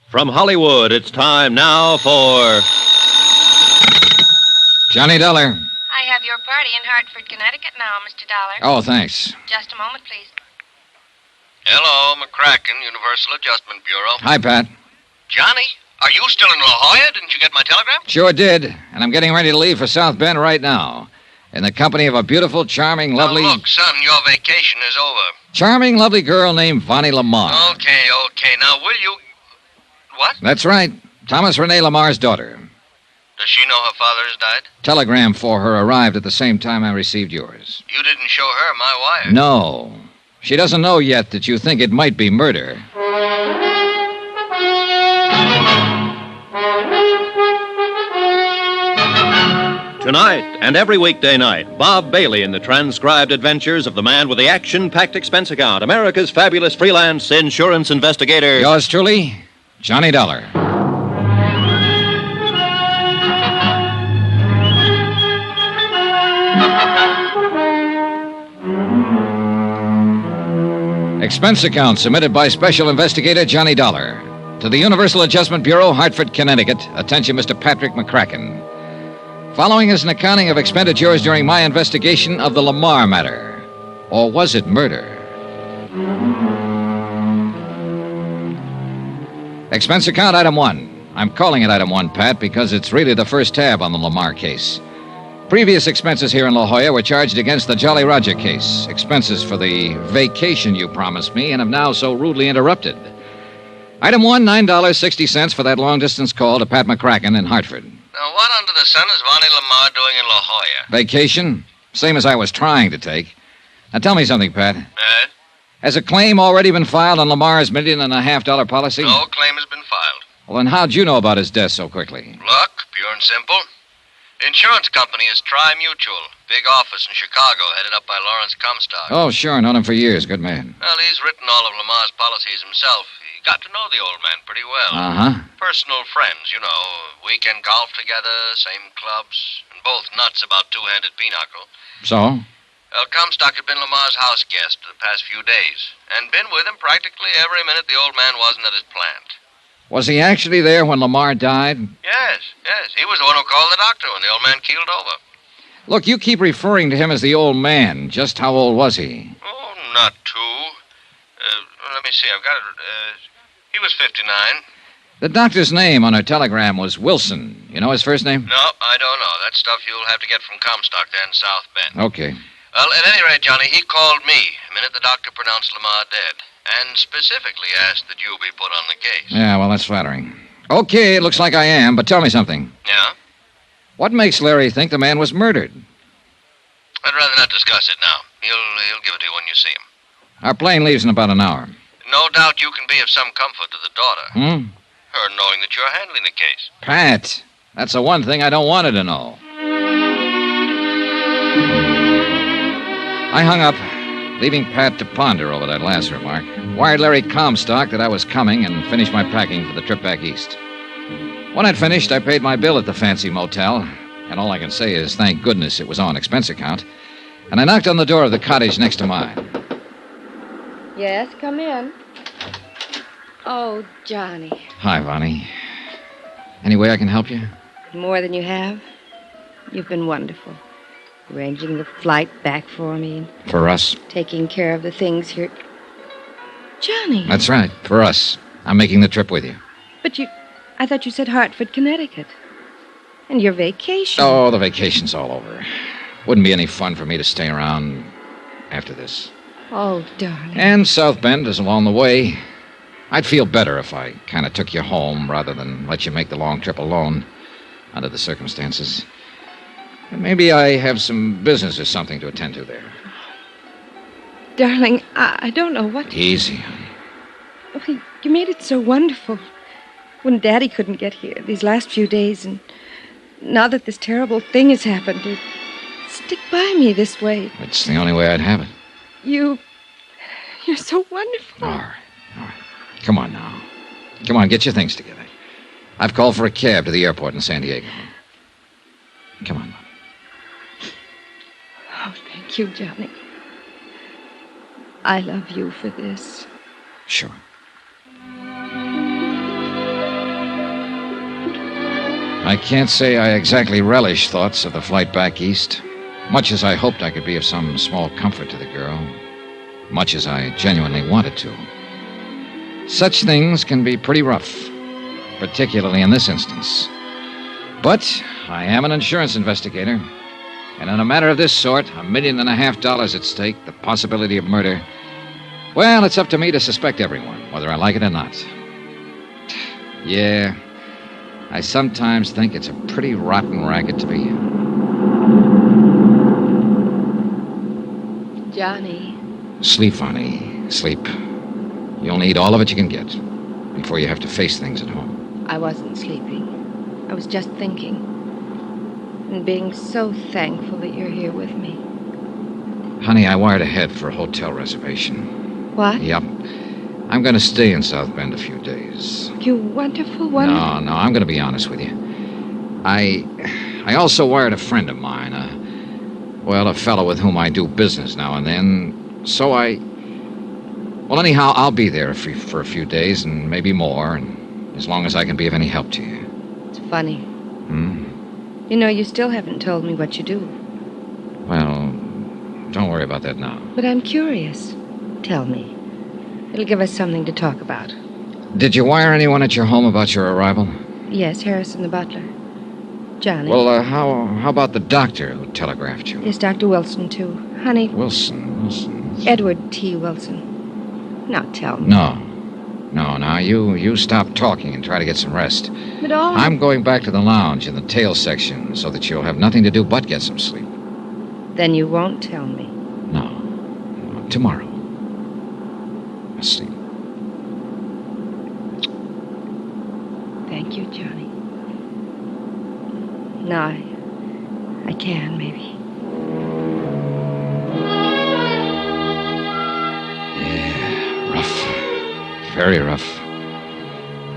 From Hollywood, it's time now for Johnny Dollar. I have your party in Hartford, Connecticut now, Mr. Dollar. Oh, thanks. Just a moment, please. Hello, McCracken, Universal Adjustment Bureau. Hi, Pat. Johnny, are you still in La Jolla? Didn't you get my telegram? Sure did. And I'm getting ready to leave for South Bend right now. In the company of a beautiful, charming, lovely... Now, look, son, your vacation is over. Charming, lovely girl named Vonnie Lamar. Okay. Now, will you... What? That's right. Thomas Rene Lamar's daughter. Does she know her father has died? Telegram for her arrived at the same time I received yours. You didn't show her my wire. No. She doesn't know yet that you think it might be murder. Tonight and every weekday night, Bob Bailey in the transcribed adventures of the man with the action-packed expense account, America's fabulous freelance insurance investigator. Yours truly, Johnny Dollar. Expense account submitted by Special Investigator Johnny Dollar to the Universal Adjustment Bureau, Hartford, Connecticut. Attention, Mr. Patrick McCracken. Following is an accounting of expenditures during my investigation of the Lamar matter. Or was it murder? Expense account item 1. I'm calling it item 1, Pat, because it's really the first tab on the Lamar case. Previous expenses here in La Jolla were charged against the Jolly Roger case. Expenses for the vacation you promised me and have now so rudely interrupted. Item 1, $9.60 for that long-distance call to Pat McCracken in Hartford. Now, what under the sun is Vonnie Lamar doing in La Jolla? Vacation? Same as I was trying to take. Now tell me something, Pat. Eh? Has a claim already been filed on Lamar's $1.5 million policy? No claim has been filed. Well, then how'd you know about his death so quickly? Luck, pure and simple. The insurance company is Tri-Mutual. Big office in Chicago, headed up by Lawrence Comstock. Oh, sure. Known him for years. Good man. Well, he's written all of Lamar's policies himself. He got to know the old man pretty well. Uh-huh. Personal friends, you know. Weekend golf together, same clubs, and both nuts about two-handed pinochle. So? Well, Comstock had been Lamar's house guest the past few days, and been with him practically every minute the old man wasn't at his plant. Was he actually there when Lamar died? Yes. He was the one who called the doctor when the old man keeled over. Look, you keep referring to him as the old man. Just how old was he? Oh, not too. Let me see. I've got it. He was 59. The doctor's name on her telegram was Wilson. You know his first name? No, I don't know. That stuff you'll have to get from Comstock there in South Bend. Okay. Well, at any rate, Johnny, he called me the minute the doctor pronounced Lamar dead, and specifically asked that you be put on the case. Yeah, well, that's flattering. Okay, it looks like I am, but tell me something. Yeah? What makes Larry think the man was murdered? I'd rather not discuss it now. He'll give it to you when you see him. Our plane leaves in about an hour. No doubt you can be of some comfort to the daughter. Her knowing that you're handling the case. Pat, that's the one thing I don't want her to know. I hung up, leaving Pat to ponder over that last remark. Wired Larry Comstock that I was coming and finished my packing for the trip back east. When I'd finished, I paid my bill at the fancy motel, and all I can say is thank goodness it was on expense account, and I knocked on the door of the cottage next to mine. Yes, come in. Oh, Johnny. Hi, Vonnie. Any way I can help you? More than you have. You've been wonderful. Arranging the flight back for me and For us? taking care of the things here. Johnny. That's right, for us. I'm making the trip with you. But I thought you said Hartford, Connecticut. And your vacation. Oh, the vacation's all over. Wouldn't be any fun for me to stay around after this. Oh, darling. And South Bend is along the way. I'd feel better if I kind of took you home rather than let you make the long trip alone under the circumstances. And maybe I have some business or something to attend to there. Darling, I don't know what... Easy. Oh, you made it so wonderful. When Daddy couldn't get here these last few days, and now that this terrible thing has happened, you stick by me this way. It's the only way I'd have it. You're so wonderful. All right. Come on now. Come on, get your things together. I've called for a cab to the airport in San Diego. Come on. Oh, thank you, Johnny. I love you for this. Sure. I can't say I exactly relish thoughts of the flight back east, much as I hoped I could be of some small comfort to the girl, much as I genuinely wanted to. Such things can be pretty rough, particularly in this instance. But I am an insurance investigator, and in a matter of this sort, $1.5 million at stake, the possibility of murder, well, it's up to me to suspect everyone, whether I like it or not. Yeah, I sometimes think it's a pretty rotten racket to be in. Johnny. Sleep, honey, sleep. You'll need all of it you can get before you have to face things at home. I wasn't sleeping. I was just thinking. And being so thankful that you're here with me. Honey, I wired ahead for a hotel reservation. What? Yep. I'm going to stay in South Bend a few days. You wonderful, No, I'm going to be honest with you. I also wired a friend of mine, a fellow with whom I do business now and then. So well, anyhow, I'll be there for a few days and maybe more, and as long as I can be of any help to you. It's funny. Hmm? You know, you still haven't told me what you do. Well, don't worry about that now. But I'm curious. Tell me. It'll give us something to talk about. Did you wire anyone at your home about your arrival? Yes, Harrison the butler. Johnny. Well, how about the doctor who telegraphed you? Yes, Dr. Wilson, too. Honey. Wilson. Edward T. Wilson. Now tell me. No, you stop talking and try to get some rest. But all... I'm going back to the lounge in the tail section so that you'll have nothing to do but get some sleep. Then you won't tell me. No, tomorrow. Asleep. Thank you, Johnny. Now I can, maybe. Yeah, rough. Very rough.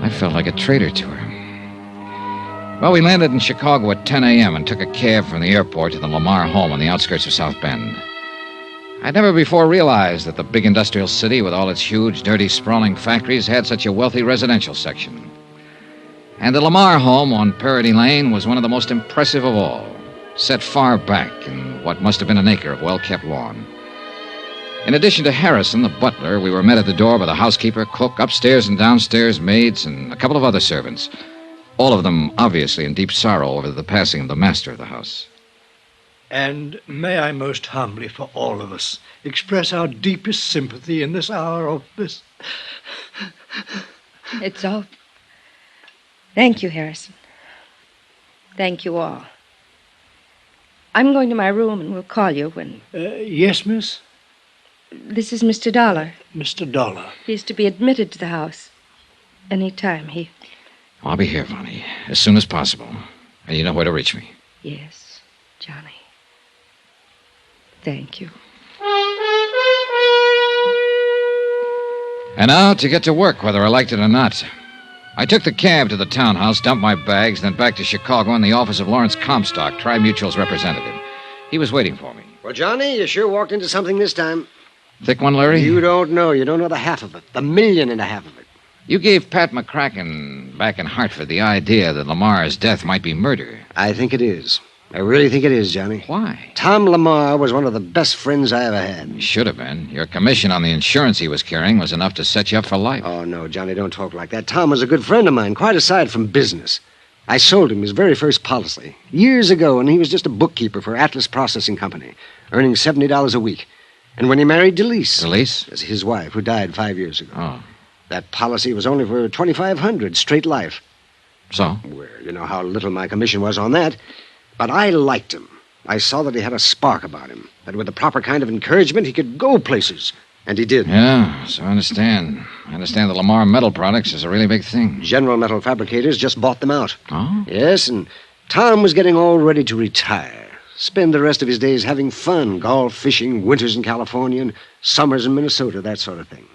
I felt like a traitor to her. Well, we landed in Chicago at 10 a.m. and took a cab from the airport to the Lamar home on the outskirts of South Bend. I'd never before realized that the big industrial city with all its huge, dirty, sprawling factories had such a wealthy residential section. And the Lamar home on Parody Lane was one of the most impressive of all, set far back in what must have been an acre of well-kept lawn. In addition to Harrison, the butler, we were met at the door by the housekeeper, cook, upstairs and downstairs maids, and a couple of other servants, all of them obviously in deep sorrow over the passing of the master of the house. And may I most humbly, for all of us, express our deepest sympathy in this hour of this... It's all... Thank you, Harrison. Thank you all. I'm going to my room and we'll call you when... Yes, miss? This is Mr. Dollar. Mr. Dollar. He's to be admitted to the house. Any time. I'll be here, Vonnie, as soon as possible. And you know where to reach me. Yes, Johnny. Thank you. And now to get to work, whether I liked it or not. I took the cab to the townhouse, dumped my bags, then back to Chicago in the office of Lawrence Comstock, Tri-Mutual's representative. He was waiting for me. Well, Johnny, you sure walked into something this time. Thick one, Larry? You don't know. You don't know the half of it. The $1.5 million of it. You gave Pat McCracken back in Hartford the idea that Lamar's death might be murder. I think it is. I really think it is, Johnny. Why? Tom Lamar was one of the best friends I ever had. He should have been. Your commission on the insurance he was carrying was enough to set you up for life. Oh, no, Johnny, don't talk like that. Tom was a good friend of mine, quite aside from business. I sold him his very first policy years ago, and he was just a bookkeeper for Atlas Processing Company, earning $70 a week. And when he married Delise... Delise? That's his wife, who died 5 years ago. Oh. That policy was only for $2,500, straight life. So? Well, you know how little my commission was on that. But I liked him. I saw that he had a spark about him, that with the proper kind of encouragement, he could go places. And he did. Yeah, so I understand. I understand that Lamar Metal Products is a really big thing. General Metal Fabricators just bought them out. Oh? Yes, and Tom was getting all ready to retire. Spend the rest of his days having fun, golf, fishing, winters in California, and summers in Minnesota, that sort of thing.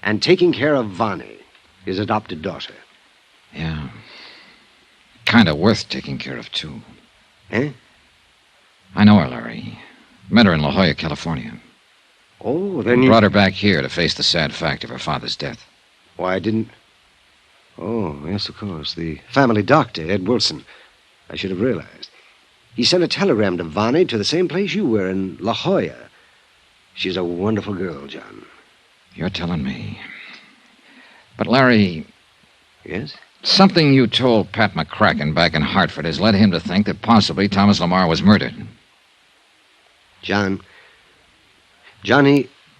And taking care of Vonnie, his adopted daughter. Yeah. Kind of worth taking care of, too. Eh? I know her, Larry. Met her in La Jolla, California. Oh, then you... Brought her back here to face the sad fact of her father's death. Why, didn't... Oh, yes, of course. The family doctor, Ed Wilson. I should have realized. He sent a telegram to Vonnie to the same place you were, in La Jolla. She's a wonderful girl, John. You're telling me. But, Larry, Yes? something you told Pat McCracken back in Hartford has led him to think that possibly Thomas Lamar was murdered. Johnny,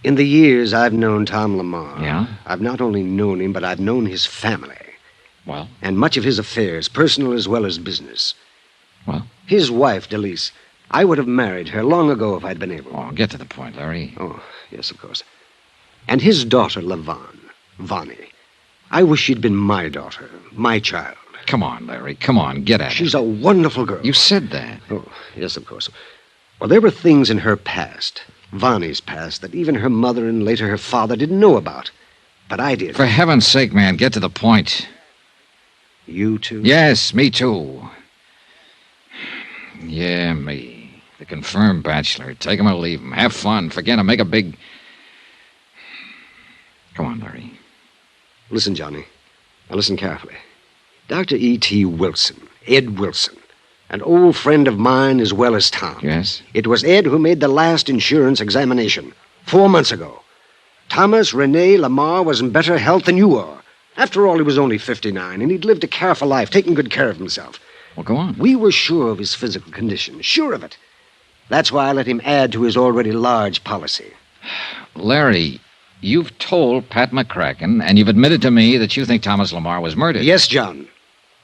in the years I've known Tom Lamar, Yeah? I've not only known him, but I've known his family. Well? And much of his affairs, personal as well as business. Well? His wife, Delise, I would have married her long ago if I'd been able. Oh, get to the point, Larry. Oh, yes, of course. And his daughter, Vonnie. I wish she'd been my daughter, my child. Come on, Larry. Come on, get at She's it. a wonderful girl. You said that. Oh, yes, of course. Well, there were things in her past, Vonnie's past, that even her mother and later her father didn't know about. But I did. For heaven's sake, man, get to the point. You too? Yes, me too. Yeah, me. The confirmed bachelor. Take him or leave him. Have fun. Forget him. Make a big... Come on, Larry. Listen, Johnny. Now listen carefully. Dr. E.T. Wilson, Ed Wilson, an old friend of mine as well as Tom. Yes? It was Ed who made the last insurance examination 4 months ago. Thomas Rene Lamar was in better health than you are. After all, he was only 59, and he'd lived a careful life, taking good care of himself. Well, go on. We were sure of his physical condition, sure of it. That's why I let him add to his already large policy. Larry, you've told Pat McCracken, and you've admitted to me that you think Thomas Lamar was murdered. Yes, John.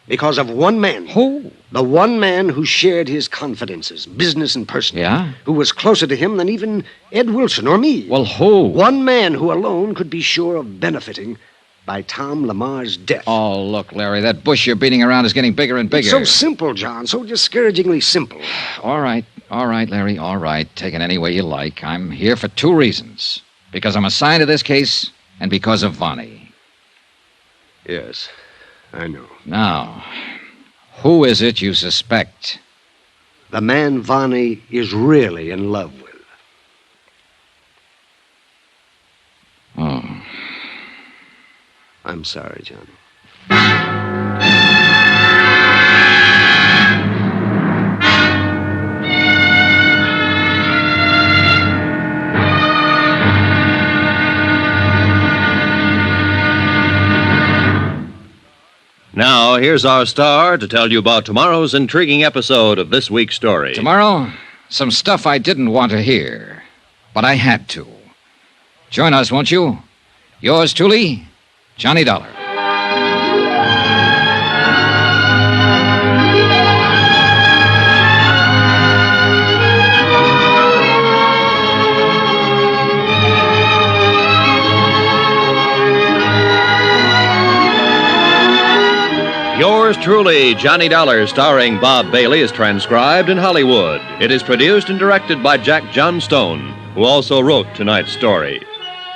Because of one man. Who? The one man who shared his confidences, business and personal. Yeah? Who was closer to him than even Ed Wilson or me. Well, who? One man who alone could be sure of benefiting by Tom Lamar's death. Oh, look, Larry, that bush you're beating around is getting bigger and bigger. It's so simple, John. So discouragingly simple. All right, Larry, all right. Take it any way you like. I'm here for 2 reasons. Because I'm assigned to this case, and because of Vonnie. Yes, I know. Now, who is it you suspect? The man Vonnie is really in love with. Oh. I'm sorry, Johnny. Now, here's our star to tell you about tomorrow's intriguing episode of this week's story. Tomorrow, some stuff I didn't want to hear, but I had to. Join us, won't you? Yours truly, Johnny Dollar. Yours truly, Johnny Dollar, starring Bob Bailey, is transcribed in Hollywood. It is produced and directed by Jack Johnstone, who also wrote tonight's story.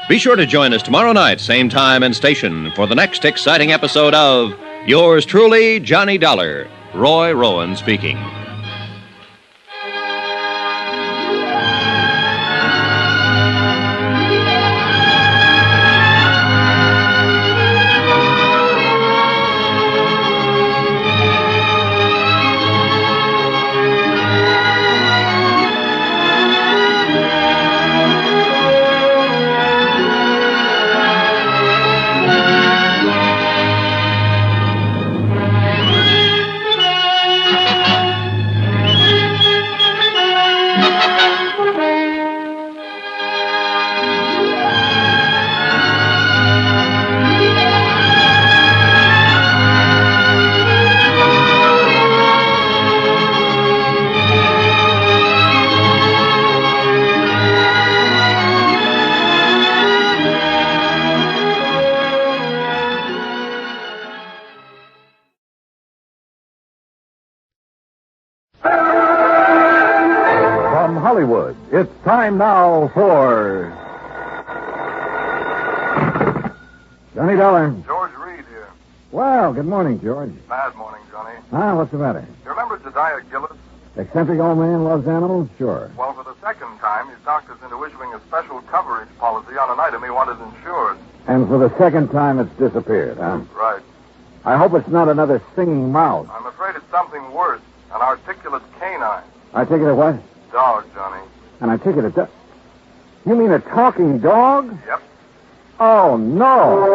Be sure to join us tomorrow night, same time and station, for the next exciting episode of Yours truly, Johnny Dollar. Roy Rowan speaking. From Hollywood, it's time now for Johnny Dollar. George Reed here. Well, good morning, George. Bad morning, Johnny. What's the matter? You remember Jediah Gillis? Eccentric old man loves animals? Sure. Well, for the second time, he's talked us into issuing a special coverage policy on an item he wanted insured. And for the second time, it's disappeared, huh? Right. I hope it's not another singing mouse. I'm afraid it's something worse. An articulate canine. Articulate what? Dog, Johnny. An articulate dog? You mean a talking dog? Yep. Oh, no.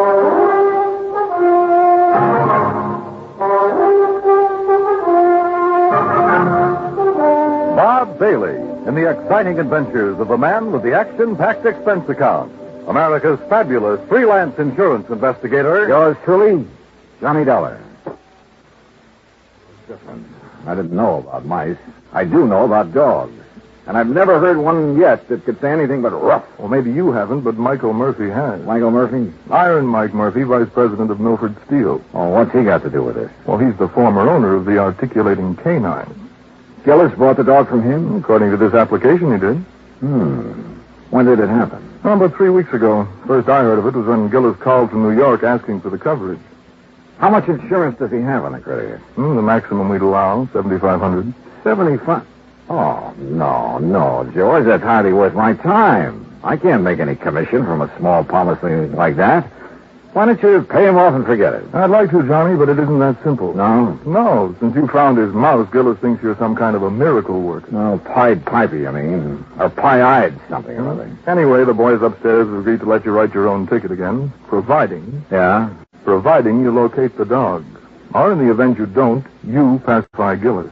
Bob Bailey in the exciting adventures of a man with the action-packed expense account. America's fabulous freelance insurance investigator. Yours truly, Johnny Dollar. Different. I didn't know about mice. I do know about dogs. And I've never heard one yet that could say anything but rough. Well, maybe you haven't, but Michael Murphy has. Michael Murphy? Iron Mike Murphy, vice president of Milford Steel. Oh, what's he got to do with this? Well, he's the former owner of the articulating canine. Gillis bought the dog from him? According to this application, he did. When did it happen? Oh, about 3 weeks ago. First I heard of it was when Gillis called from New York asking for the coverage. How much insurance does he have on the critter? The maximum we'd allow, $7,500. 75. Oh, no, George. That's hardly worth my time. I can't make any commission from a small policy like that. Why don't you pay him off and forget it? I'd like to, Johnny, but it isn't that simple. No? No. Since you found his mouse, Gillis thinks you're some kind of a miracle worker. No, Pied Piper, you mean. Or pie-eyed something or other. Anyway, the boys upstairs have agreed to let you write your own ticket again, providing you locate the dog. Or in the event you don't, you pacify Gillis.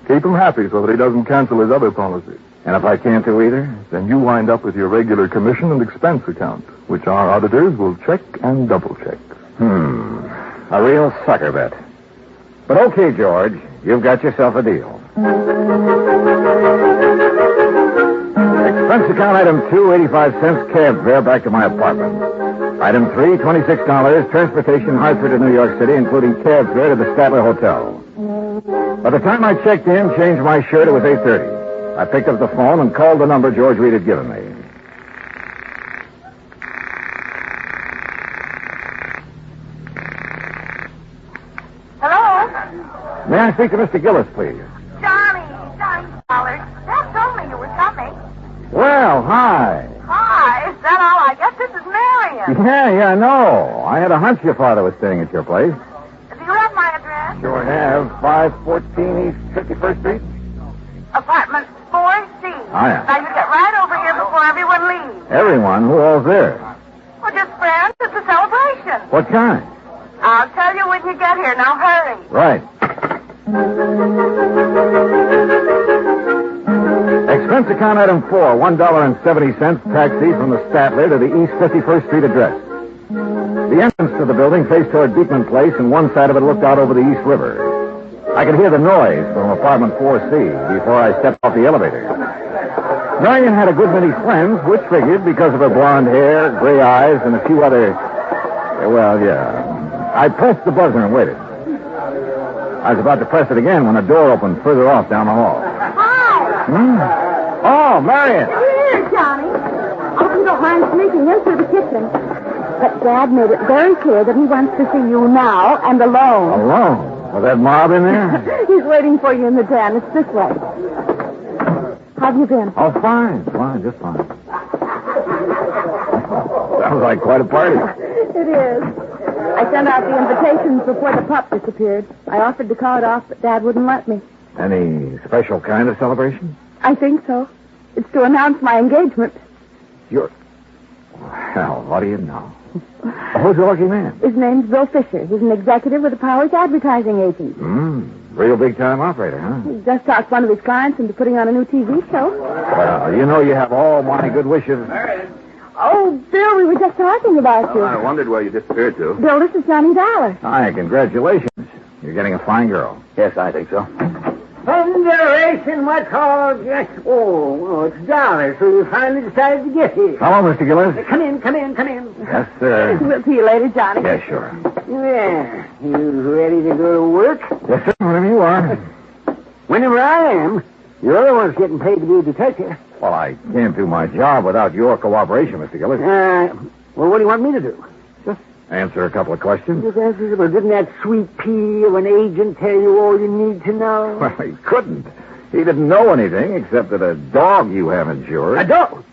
Keep him happy so that he doesn't cancel his other policy. And if I can't do either? Then you wind up with your regular commission and expense account, which our auditors will check and double-check. A real sucker bet. But okay, George, you've got yourself a deal. Expense account item 2, 85 cents, cab fare back to my apartment. Item 3, $26, transportation Hartford to New York City, including cab fare to the Statler Hotel. By the time I checked in, changed my shirt, it was 8:30. I picked up the phone and called the number George Reed had given me. Hello? May I speak to Mr. Gillis, please? Johnny Dollar. Dad told me you were coming. Well, hi. Hi, is that all? I guess this is Marion. Yeah, I know. I had a hunch your father was staying at your place. Do you have my address? Sure have. 514 East 51st Street. Apartment 4C. Oh, yeah. Now you get right over here before everyone leaves. Everyone? Who all's there? Well, just friends. It's a celebration. What kind? I'll tell you when you get here. Now hurry. Right. Expense account item 4, $1.70, taxi from the Statler to the East 51st Street address. The entrance to the building faced toward Beekman Place, and one side of it looked out over the East River. I could hear the noise from apartment 4C before I stepped off the elevator. Marion had a good many friends, which figured because of her blonde hair, gray eyes, and a few other... Well, yeah. I pressed the buzzer and waited. I was about to press it again when a door opened further off down the hall. Hi. Oh, Marion. Here, Johnny. I hope you don't mind sneaking in through the kitchen. But Dad made it very clear that he wants to see you now and alone. Alone? Was that mob in there? He's waiting for you in the den. It's this way. How have you been? Oh, fine, just fine. Sounds like quite a party. It is. I sent out the invitations before the pup disappeared. I offered to call it off, but Dad wouldn't let me. Any special kind of celebration? I think so. It's to announce my engagement. Well, what do you know? Who's the lucky man? His name's Bill Fisher. He's an executive with the Powers advertising agent. Real big-time operator, huh? He just talked one of his clients into putting on a new TV show. Well, you know you have all my good wishes. Oh, Bill, we were just talking about you. I wondered where you disappeared to. Bill, this is Johnny Dollar. Hi, congratulations. You're getting a fine girl. Yes, I think so. Thunderation, what's called? Oh, it's Dollar, so you finally decided to get here. Hello, Mr. Gillis. Come in. Yes, sir. We'll see you later, Johnny. Yeah, sure. Yeah, you ready to go to work? Yes, sir, whenever you are. Whenever I am. You're the one's getting paid to be a detective. Well, I can't do my job without your cooperation, Mr. Gillis. Well, what do you want me to do? Answer a couple of questions. Well, didn't that sweet pea of an agent tell you all you need to know? Well, he couldn't. He didn't know anything except that a dog you have insured. A dog?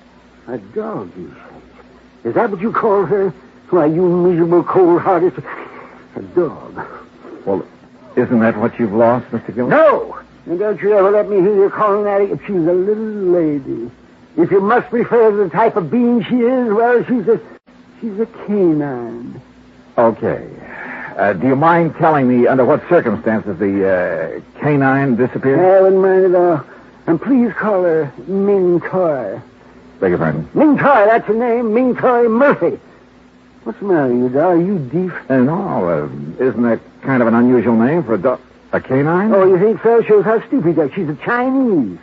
A dog, you say? Is that what you call her? Why, you miserable, cold-hearted... A dog. Well, isn't that what you've lost, Mr. Gillis? No! And don't you ever let me hear you calling that. She's a little lady. If you must refer to the type of being she is, well, she's a canine. Okay. Do you mind telling me under what circumstances the canine disappeared? I wouldn't mind at all. And please call her Ming Toy. Beg your pardon? Ming Toy, that's her name. Ming Toy Murphy. What's the matter, you doll? Are you deaf? No, isn't that kind of an unusual name for a canine? Oh, you think so? Shows how stupid you are. She's a Chinese.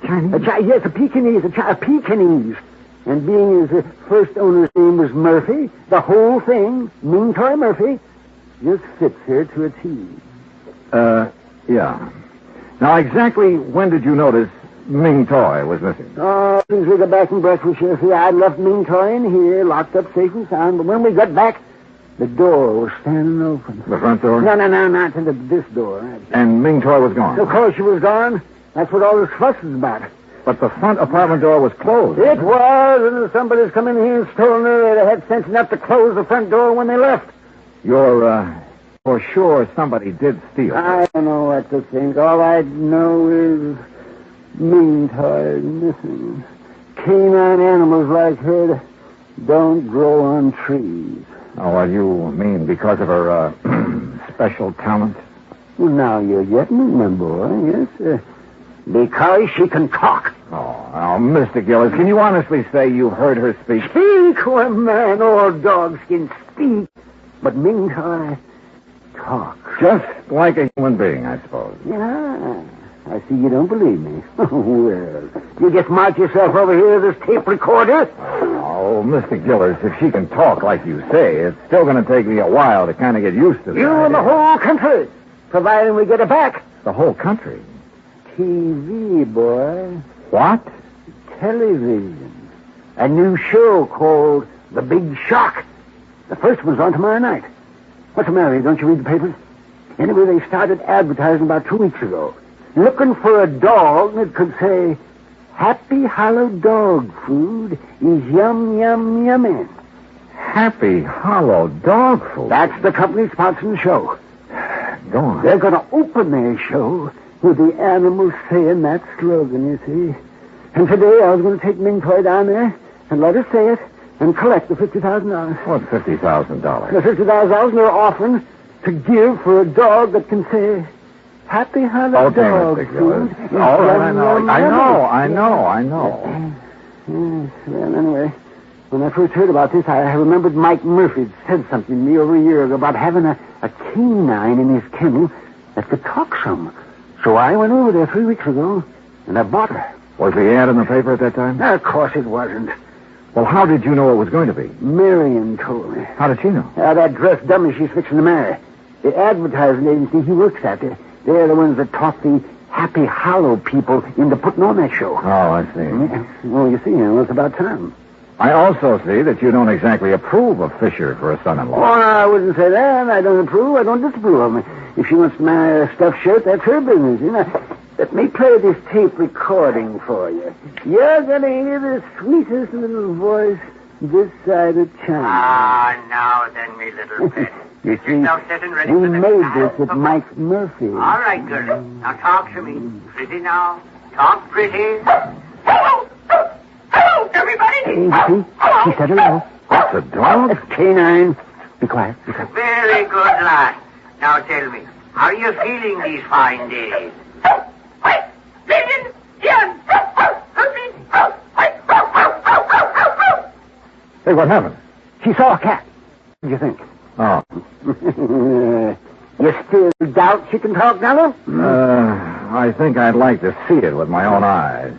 Chinese? Yes, a Pekingese. A Pekingese. And being his first owner's name was Murphy, the whole thing, Ming Toy Murphy, just fits her to a T. Yeah. Now, exactly when did you notice Ming Toy was missing? Oh, since we got back from breakfast, you see, I'd left Ming Toy in here, locked up safe and sound, but when we got back, the door was standing open. The front door? No, not to this door. And Ming Toy was gone? Of course she was gone. That's what all this fuss is about. But the front apartment door was closed. It was, and if somebody's come in here and stolen her, they'd have had sense enough to close the front door when they left. You're, for sure somebody did steal her. I don't know what to think. All I know is Ming Toy is missing. Canine animals like her don't grow on trees. Oh, well, you mean because of her, special talent? Well, now you're getting it, my boy, yes. Because she can talk. Oh, now, Mr. Gillis, can you honestly say you heard her speak? Speak, oh, man, old dogskin, speak. But Ming Toy talk. Just like a human being, I suppose. Yeah, I see you don't believe me. Well, you just march yourself over here to this tape recorder. Oh, Mr. Gillis, if she can talk like you say, it's still going to take me a while to kind of get used to this. You and the whole country, providing we get her back. The whole country? TV, boy. What? Television. A new show called The Big Shock. The first one's on tomorrow night. What's the matter? Don't you read the papers? Anyway, they started advertising about 2 weeks ago. Looking for a dog that could say, Happy Hollow Dog Food is yum, yum, yummy. Happy Hollow Dog Food? That's the company sponsoring the show. Go on. They're going to open their show with the animals saying that slogan, you see. And today I was going to take Ming Toy down there and let her say it and collect the $50,000. What's $50,000? The $50,000 they're offering to give for a dog that can say, Happy Hollow Dog Food. All right, I know. Yes, well, anyway, when I first heard about this, I remembered Mike Murphy had said something to me over a year ago about having a canine in his kennel that could talk some. So I went over there 3 weeks ago, and I bought her. Was the ad in the paper at that time? Of course it wasn't. Well, how did you know it was going to be? Marion told me. How did she know? That dressed dummy she's fixing to marry. The advertising agency he works at, they're the ones that taught the Happy Hollow people into putting on that show. Oh, I see. Well, you see, it's about time. I also see that you don't exactly approve of Fisher for a son-in-law. Oh, no, I wouldn't say that. I don't approve. I don't disapprove of me. If she wants to marry a stuffed shirt, that's her business. You know. Let me play this tape recording for you. You're going to hear the sweetest little voice this side of China. Ah, now then, me little pet. You Get see, yourself set and ready we for the made child. this at Mike Murphy. All right, girlie. Now talk to me. Pretty now. Talk pretty. Hello! Hello, everybody! See? She said hello. That's a dog? It's canine. Be quiet. Very good, lad. Now tell me, how are you feeling these fine days? Hey, what happened? She saw a cat. What do you think? Oh. You still doubt she can talk, Nello? I think I'd like to see it with my own eyes.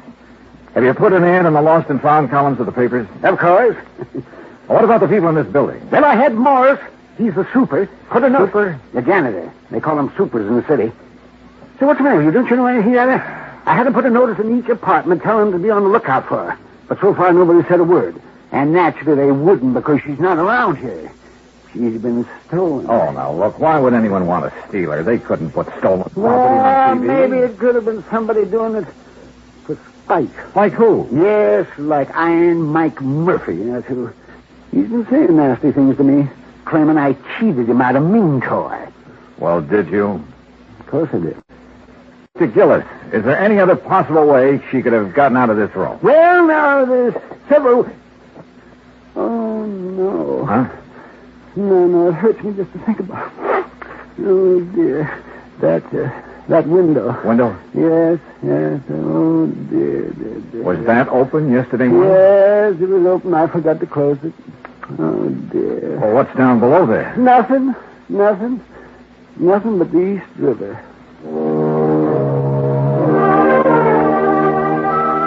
Have you put an ad in the lost and found columns of the papers? Of course. What about the people in this building? Well, I had Morris. He's the super. Put a note. Super? The janitor. They call him supers in the city. So what's the matter with you? Don't you know anything yet? I had to put a notice in each apartment telling them to be on the lookout for her. But so far, nobody said a word. And naturally, they wouldn't because she's not around here. She's been stolen. Oh, now, look, why would anyone want to steal her? They couldn't put stolen property Well, on TV. maybe it could have been somebody doing it for spite. Like who? Yes, like Iron Mike Murphy. That's who. He's been saying nasty things to me, claiming I cheated him out of Ming Toy. Well, did you? Of course I did. Mr. Gillis, is there any other possible way she could have gotten out of this room? Well, now, there's several... Oh, no. Huh? No, it hurts me just to think about it. Oh, dear. That window. Window? Yes. Oh, dear. Was that open yesterday morning? Yes, it was open. I forgot to close it. Oh, dear. Well, what's down below there? Nothing but the East River.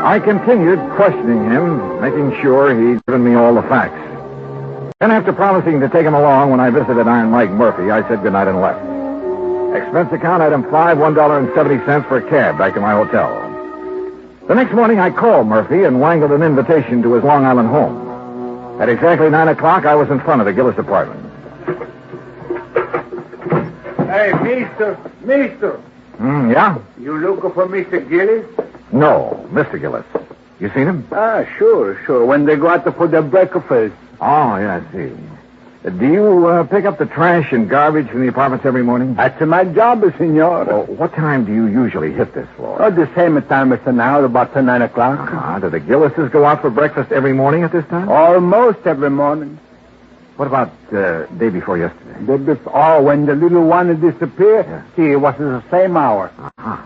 I continued questioning him, making sure he'd given me all the facts. Then, after promising to take him along when I visited Iron Mike Murphy, I said goodnight and left. Expense account item 5, $1.70 for a cab back to my hotel. The next morning, I called Murphy and wangled an invitation to his Long Island home. At exactly 9 o'clock, I was in front of the Gillis apartment. Hey, mister. Yeah? You looking for Mr. Gillis? No, Mr. Gillis. You seen him? Sure. When they go out for their breakfast. Oh, yeah, I see. Do you pick up the trash and garbage from the apartments every morning? That's my job, senor. Well, what time do you usually hit this floor? The same time as now, about 9 o'clock. Do the Gillises go out for breakfast every morning at this time? Almost every morning. What about day before yesterday? When the little one disappeared, see, it was the same hour. Uh-huh.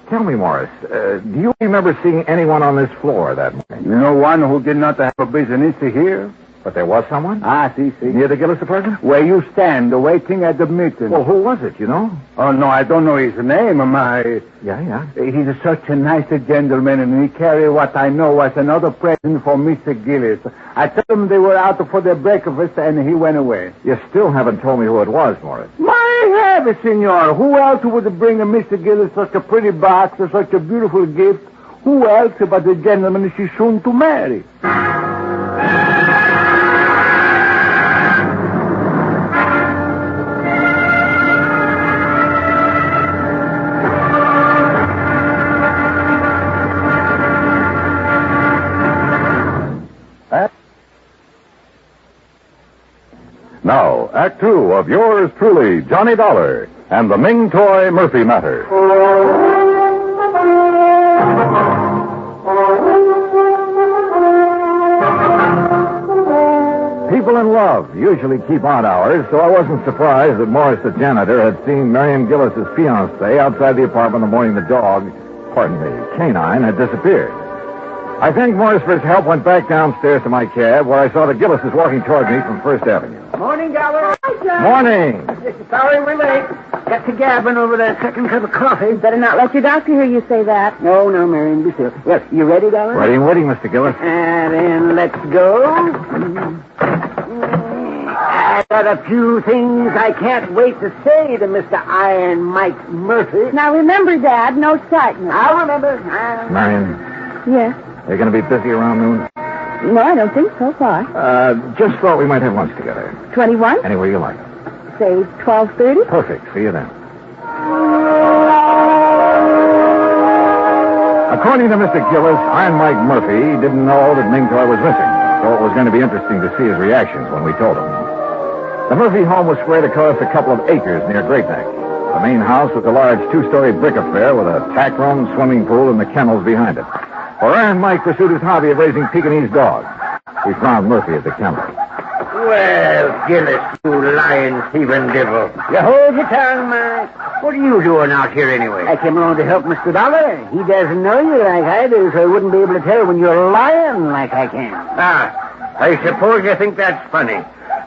Tell me, Morris, do you remember seeing anyone on this floor that morning? No one who did not have a business here. But there was someone? See. Near the Gillis apartment? Where you stand, waiting at the meeting. Well, who was it, you know? Oh, no, I don't know his name. Yeah. He's such a nice gentleman, and he carried what I know was another present for Mr. Gillis. I told him they were out for their breakfast, and he went away. You still haven't told me who it was, Morris. My heavens, senor. Who else would bring Mr. Gillis such a pretty box or such a beautiful gift? Who else but the gentleman she's soon to marry? Now, Act Two of yours truly, Johnny Dollar, and the Ming Toy Murphy matter. People in love usually keep odd hours, so I wasn't surprised that Morris the janitor had seen Miriam Gillis's fiancé outside the apartment the morning the canine, had disappeared. I thanked Morris for his help, went back downstairs to my cab, where I saw the Gillises walking toward me from First Avenue. Morning, Dollar. Hi, John. Morning. Sorry we're late. Got to gabbing over that second cup of coffee. Better not let your doctor hear you say that. No, Marion, be still. Well, you ready, Dollar? Ready and waiting, Mr. Gillis. And then let's go. I got a few things I can't wait to say to Mr. Iron Mike Murphy. Now remember, Dad, no excitement. I'll remember. Marion. Yes? Are you going to be busy around noon? No, I don't think so far. Just thought we might have lunch together. 21? Anywhere you like. Say 12:30? Perfect. See you then. According to Mr. Gillis, Iron Mike Murphy didn't know that Ming Toy was missing, so it was going to be interesting to see his reactions when we told him. The Murphy home was spread across a couple of acres near Great Neck. The main house was a large two-story brick affair with a tack room, swimming pool, and the kennels behind it. For Iron Mike pursued his hobby of raising Pekingese dogs. We found Murphy at the kennel. Well, Gillis, you lying, thieving devil. You hold your tongue, Mike. What are you doing out here anyway? I came along to help Mr. Dollar. He doesn't know you like I do, so he wouldn't be able to tell when you're lying like I can. I suppose you think that's funny.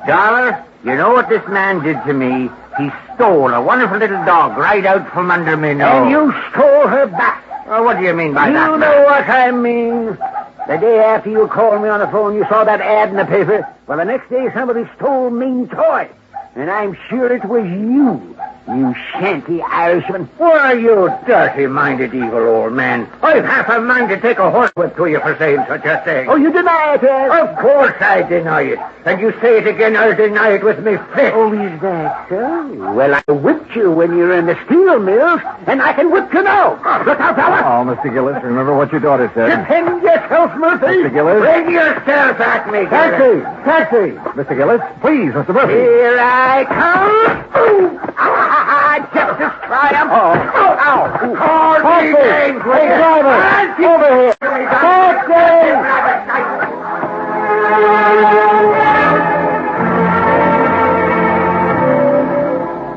Dollar, you know what this man did to me? He stole a wonderful little dog right out from under me nose. And you stole her back. Well, what do you mean by that, You man? know what I mean. The day after you called me on the phone, you saw that ad in the paper. Well, the next day, somebody stole Ming Toy. And I'm sure it was you, you shanty Irishman. Why, you dirty-minded evil old man. I've half a mind to take a horsewhip to you for saying such a thing. Oh, you deny it, eh? Of course I deny it. And you say it again, I'll deny it with me fist. Oh, is that so? Well, I whipped you when you were in the steel mills, and I can whip you now. Look out, fella. Oh, Mr. Gillis, remember what your daughter said. Defend yourself, Murphy. Mr. Gillis. Bring yourself at me, Taxi! Taxi! Mr. Gillis, please, Mr. Murphy. Here I come. Ooh. my justice triumph. Ow! Taxi! Hey, driver! Over here! Taxi!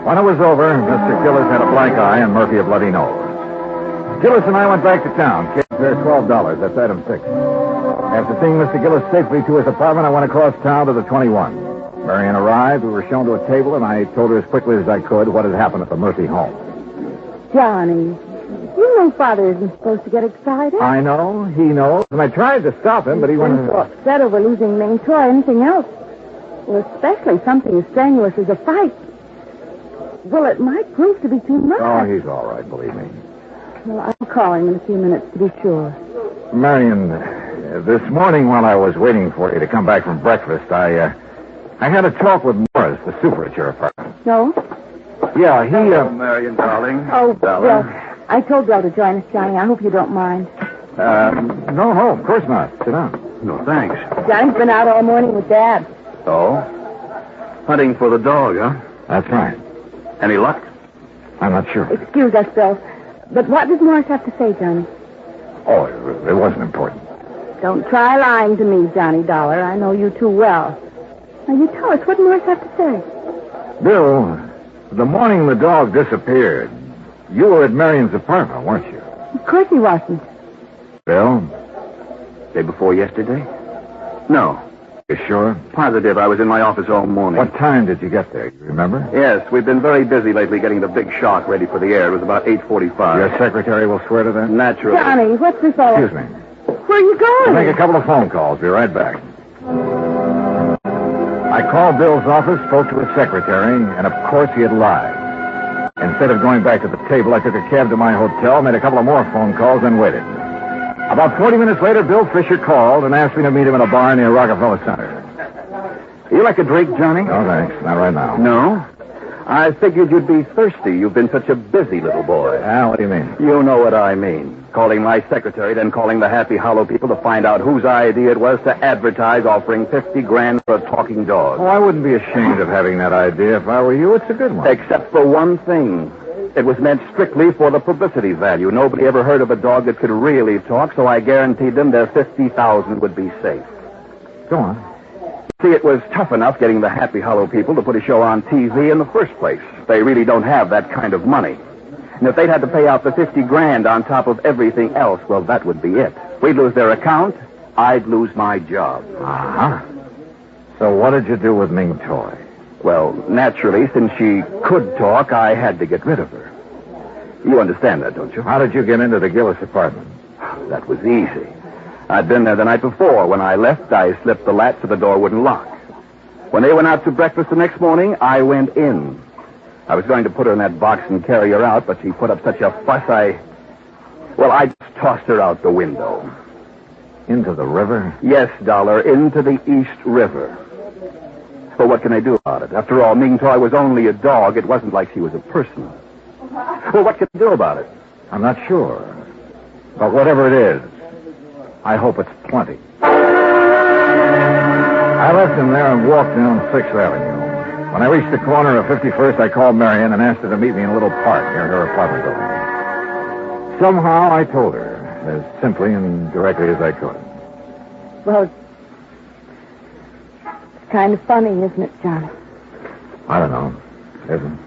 When it was over, Mr. Gillis had a black eye and Murphy a bloody nose. Gillis and I went back to town. Kid there $12. That's item 6. After seeing Mr. Gillis safely to his apartment, I went across town to the 21. Marion arrived. We were shown to a table, and I told her as quickly as I could what had happened at the Murphy home. Johnny, you know Father isn't supposed to get excited. I know. He knows. And I tried to stop him, but he went... so upset over losing Ming Toy or anything else. Well, especially something as strenuous as a fight. Well, it might prove to be too much. Oh, he's all right, believe me. Well, I'll call him in a few minutes to be sure. Marion, this morning while I was waiting for you to come back from breakfast, I had a talk with Morris, the super at your apartment. No? Yeah, he... Marion, darling. Oh, well, I told Bill to join us, Johnny. I hope you don't mind. No, of course not. Sit down. No, thanks. Johnny's been out all morning with Dad. Oh? Hunting for the dog, huh? That's right. Any luck? I'm not sure. Excuse us, Bill. But what does Morris have to say, Johnny? Oh, it wasn't important. Don't try lying to me, Johnny Dollar. I know you too well. Now, you tell us, what did Morris have to say? Bill, the morning the dog disappeared, you were at Marion's apartment, weren't you? Of course he wasn't. Bill? Day before yesterday? No. You sure? Positive. I was in my office all morning. What time did you get there? You remember? Yes, we've been very busy lately getting the big shock ready for the air. It was about 8:45. Your secretary will swear to that? Naturally. Johnny, what's this all... Excuse me. Where are you going? I'll make a couple of phone calls. Be right back. I called Bill's office, spoke to his secretary, and of course he had lied. Instead of going back to the table, I took a cab to my hotel, made a couple of more phone calls, and waited. About 40 minutes later, Bill Fisher called and asked me to meet him in a bar near Rockefeller Center. You like a drink, Johnny? No, thanks. Not right now. No? I figured you'd be thirsty. You've been such a busy little boy. What do you mean? You know what I mean. Calling my secretary, then calling the Happy Hollow people to find out whose idea it was to advertise offering $50,000 for a talking dog. Oh, I wouldn't be ashamed of having that idea if I were you. It's a good one. Except for one thing. It was meant strictly for the publicity value. Nobody ever heard of a dog that could really talk, so I guaranteed them their $50,000 would be safe. Go on. See, it was tough enough getting the Happy Hollow people to put a show on TV in the first place. They really don't have that kind of money. And if they'd had to pay out the $50,000 on top of everything else, well, that would be it. We'd lose their account. I'd lose my job. Uh-huh. So what did you do with Ming Toy? Well, naturally, since she could talk, I had to get rid of her. You understand that, don't you? How did you get into the Gillis apartment? That was easy. I'd been there the night before. When I left, I slipped the latch so the door wouldn't lock. When they went out to breakfast the next morning, I went in. I was going to put her in that box and carry her out, but she put up such a fuss, I just tossed her out the window. Into the river? Yes, Dollar, into the East River. But what can I do about it? After all, Ming Toy was only a dog. It wasn't like she was a person. Well, what can I do about it? I'm not sure. But whatever it is, I hope it's plenty. I left him there and walked down 6th Avenue. When I reached the corner of 51st, I called Marion and asked her to meet me in a little park near her apartment building. Somehow I told her, as simply and directly as I could. Well, it's kind of funny, isn't it, Johnny? I don't know. Isn't?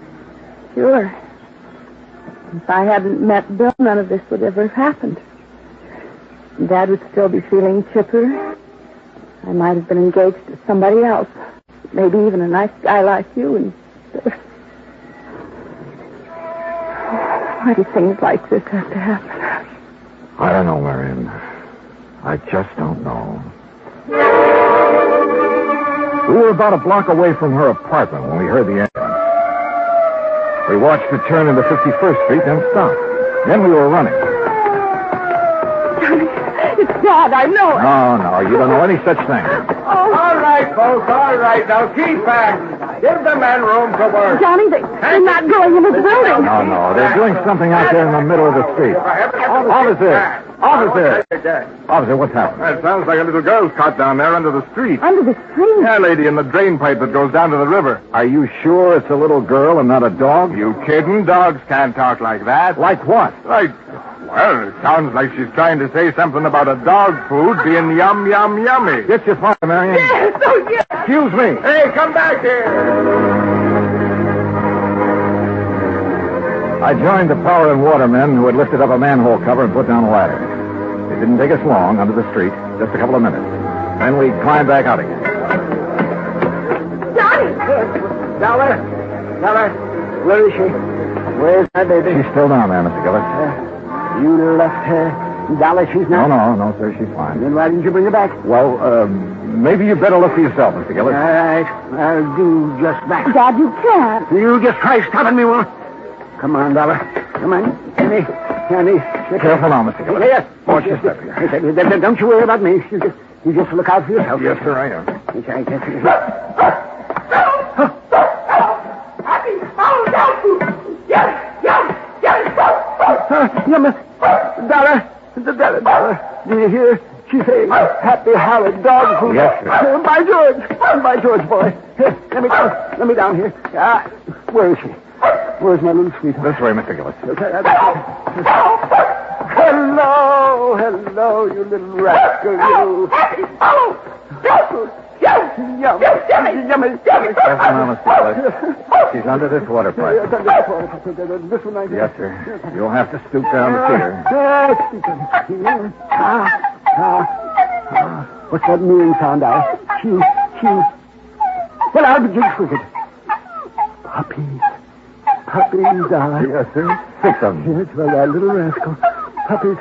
Sure. If I hadn't met Bill, none of this would ever have happened. Dad would still be feeling chipper. I might have been engaged to somebody else. Maybe even a nice guy like you. And why do things like this have to happen? I don't know, Marion. I just don't know. We were about a block away from her apartment when we heard the engine. We watched her turn into 51st Street, then stop. Then we were running. Johnny, it's Dad, I know it. No, you don't know any such thing. Oh. All right, folks, all right. Now keep back. Give the men room to work. Johnny, they're not going in this building. No, they're doing something out there in the middle of the street. All this is, Officer! Officer, what's happened? It sounds like a little girl's caught down there under the street. Under the street? Yeah, lady, in the drain pipe that goes down to the river. Are you sure it's a little girl and not a dog? You kidding? Dogs can't talk like that. Like what? Well, it sounds like she's trying to say something about a dog food being yum, yum, yummy. Get your father, Marion. Yes, oh, yes. Excuse me. Hey, come back here. I joined the power and water men who had lifted up a manhole cover and put down a ladder. It didn't take us long under the street, just a couple of minutes. Then we climbed back out again. Johnny! Dollar, where is she? Where's my baby? She's still down there, Mr. Gillis. You left her. Dollar, she's not? No, sir, she's fine. Then why didn't you bring her back? Well, maybe you'd better look for yourself, Mr. Gillis. All right, I'll do just that. Dad, you can't. You just try stopping me, won't? Come on, Dollar. Come on. Candy. Be careful now, Mr. Gillis. Yes. Watch your step here. Don't you worry about me. You just look out for yourself. Yes, sir, I am. Dollar. Do you hear? She's saying happy Howard dog food. Yes, sir. By George, boy. Here, let me down here. Where is she? Where's my little sweetheart? This way, Mr. Gillis. Hello, you little rascal, you. Yummy. Careful now, Mr. Gillis. She's under this water pipe. This one, I guess. Yes, sir. You'll have to stoop down to see her. What's that meaning sound out? She. Well, I'll be jigs with it. Puppies, Dollar. Yes, sir. 6 of them. Yes, well, that little rascal. Puppies.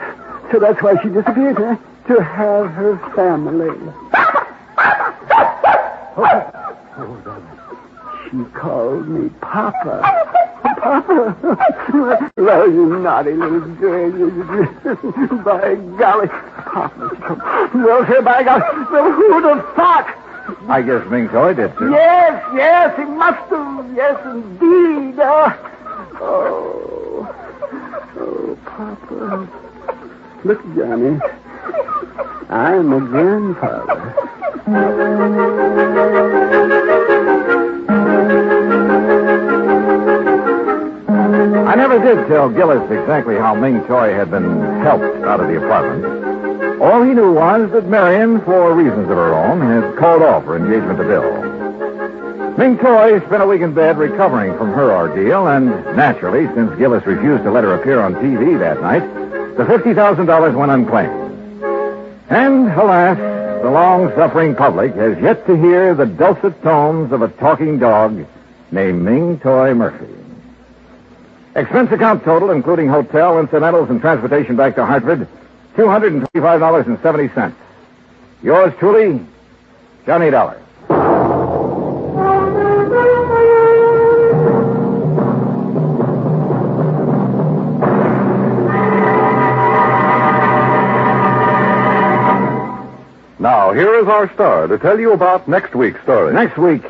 So that's why she disappeared, huh? To have her family. Oh, Dollar. She called me Papa. Papa. Well, you naughty little girl. By golly. Papa. Well, sir, by golly. Well, who'd have thought? I guess Ming Toy did, sir. Yes, he must have. Yes, indeed. Oh, Papa. Look, Johnny. I'm a grandfather. I never did tell Gillis exactly how Ming Toy had been helped out of the apartment. All he knew was that Marion, for reasons of her own, had called off her engagement to Bill. Ming Toy spent a week in bed recovering from her ordeal, and naturally, since Gillis refused to let her appear on TV that night, the $50,000 went unclaimed. And, alas, the long-suffering public has yet to hear the dulcet tones of a talking dog named Ming Toy Murphy. Expense account total, including hotel, incidentals, and transportation back to Hartford, $225.70. Yours truly, Johnny Dollar. Now, here is our star to tell you about next week's story. Next week,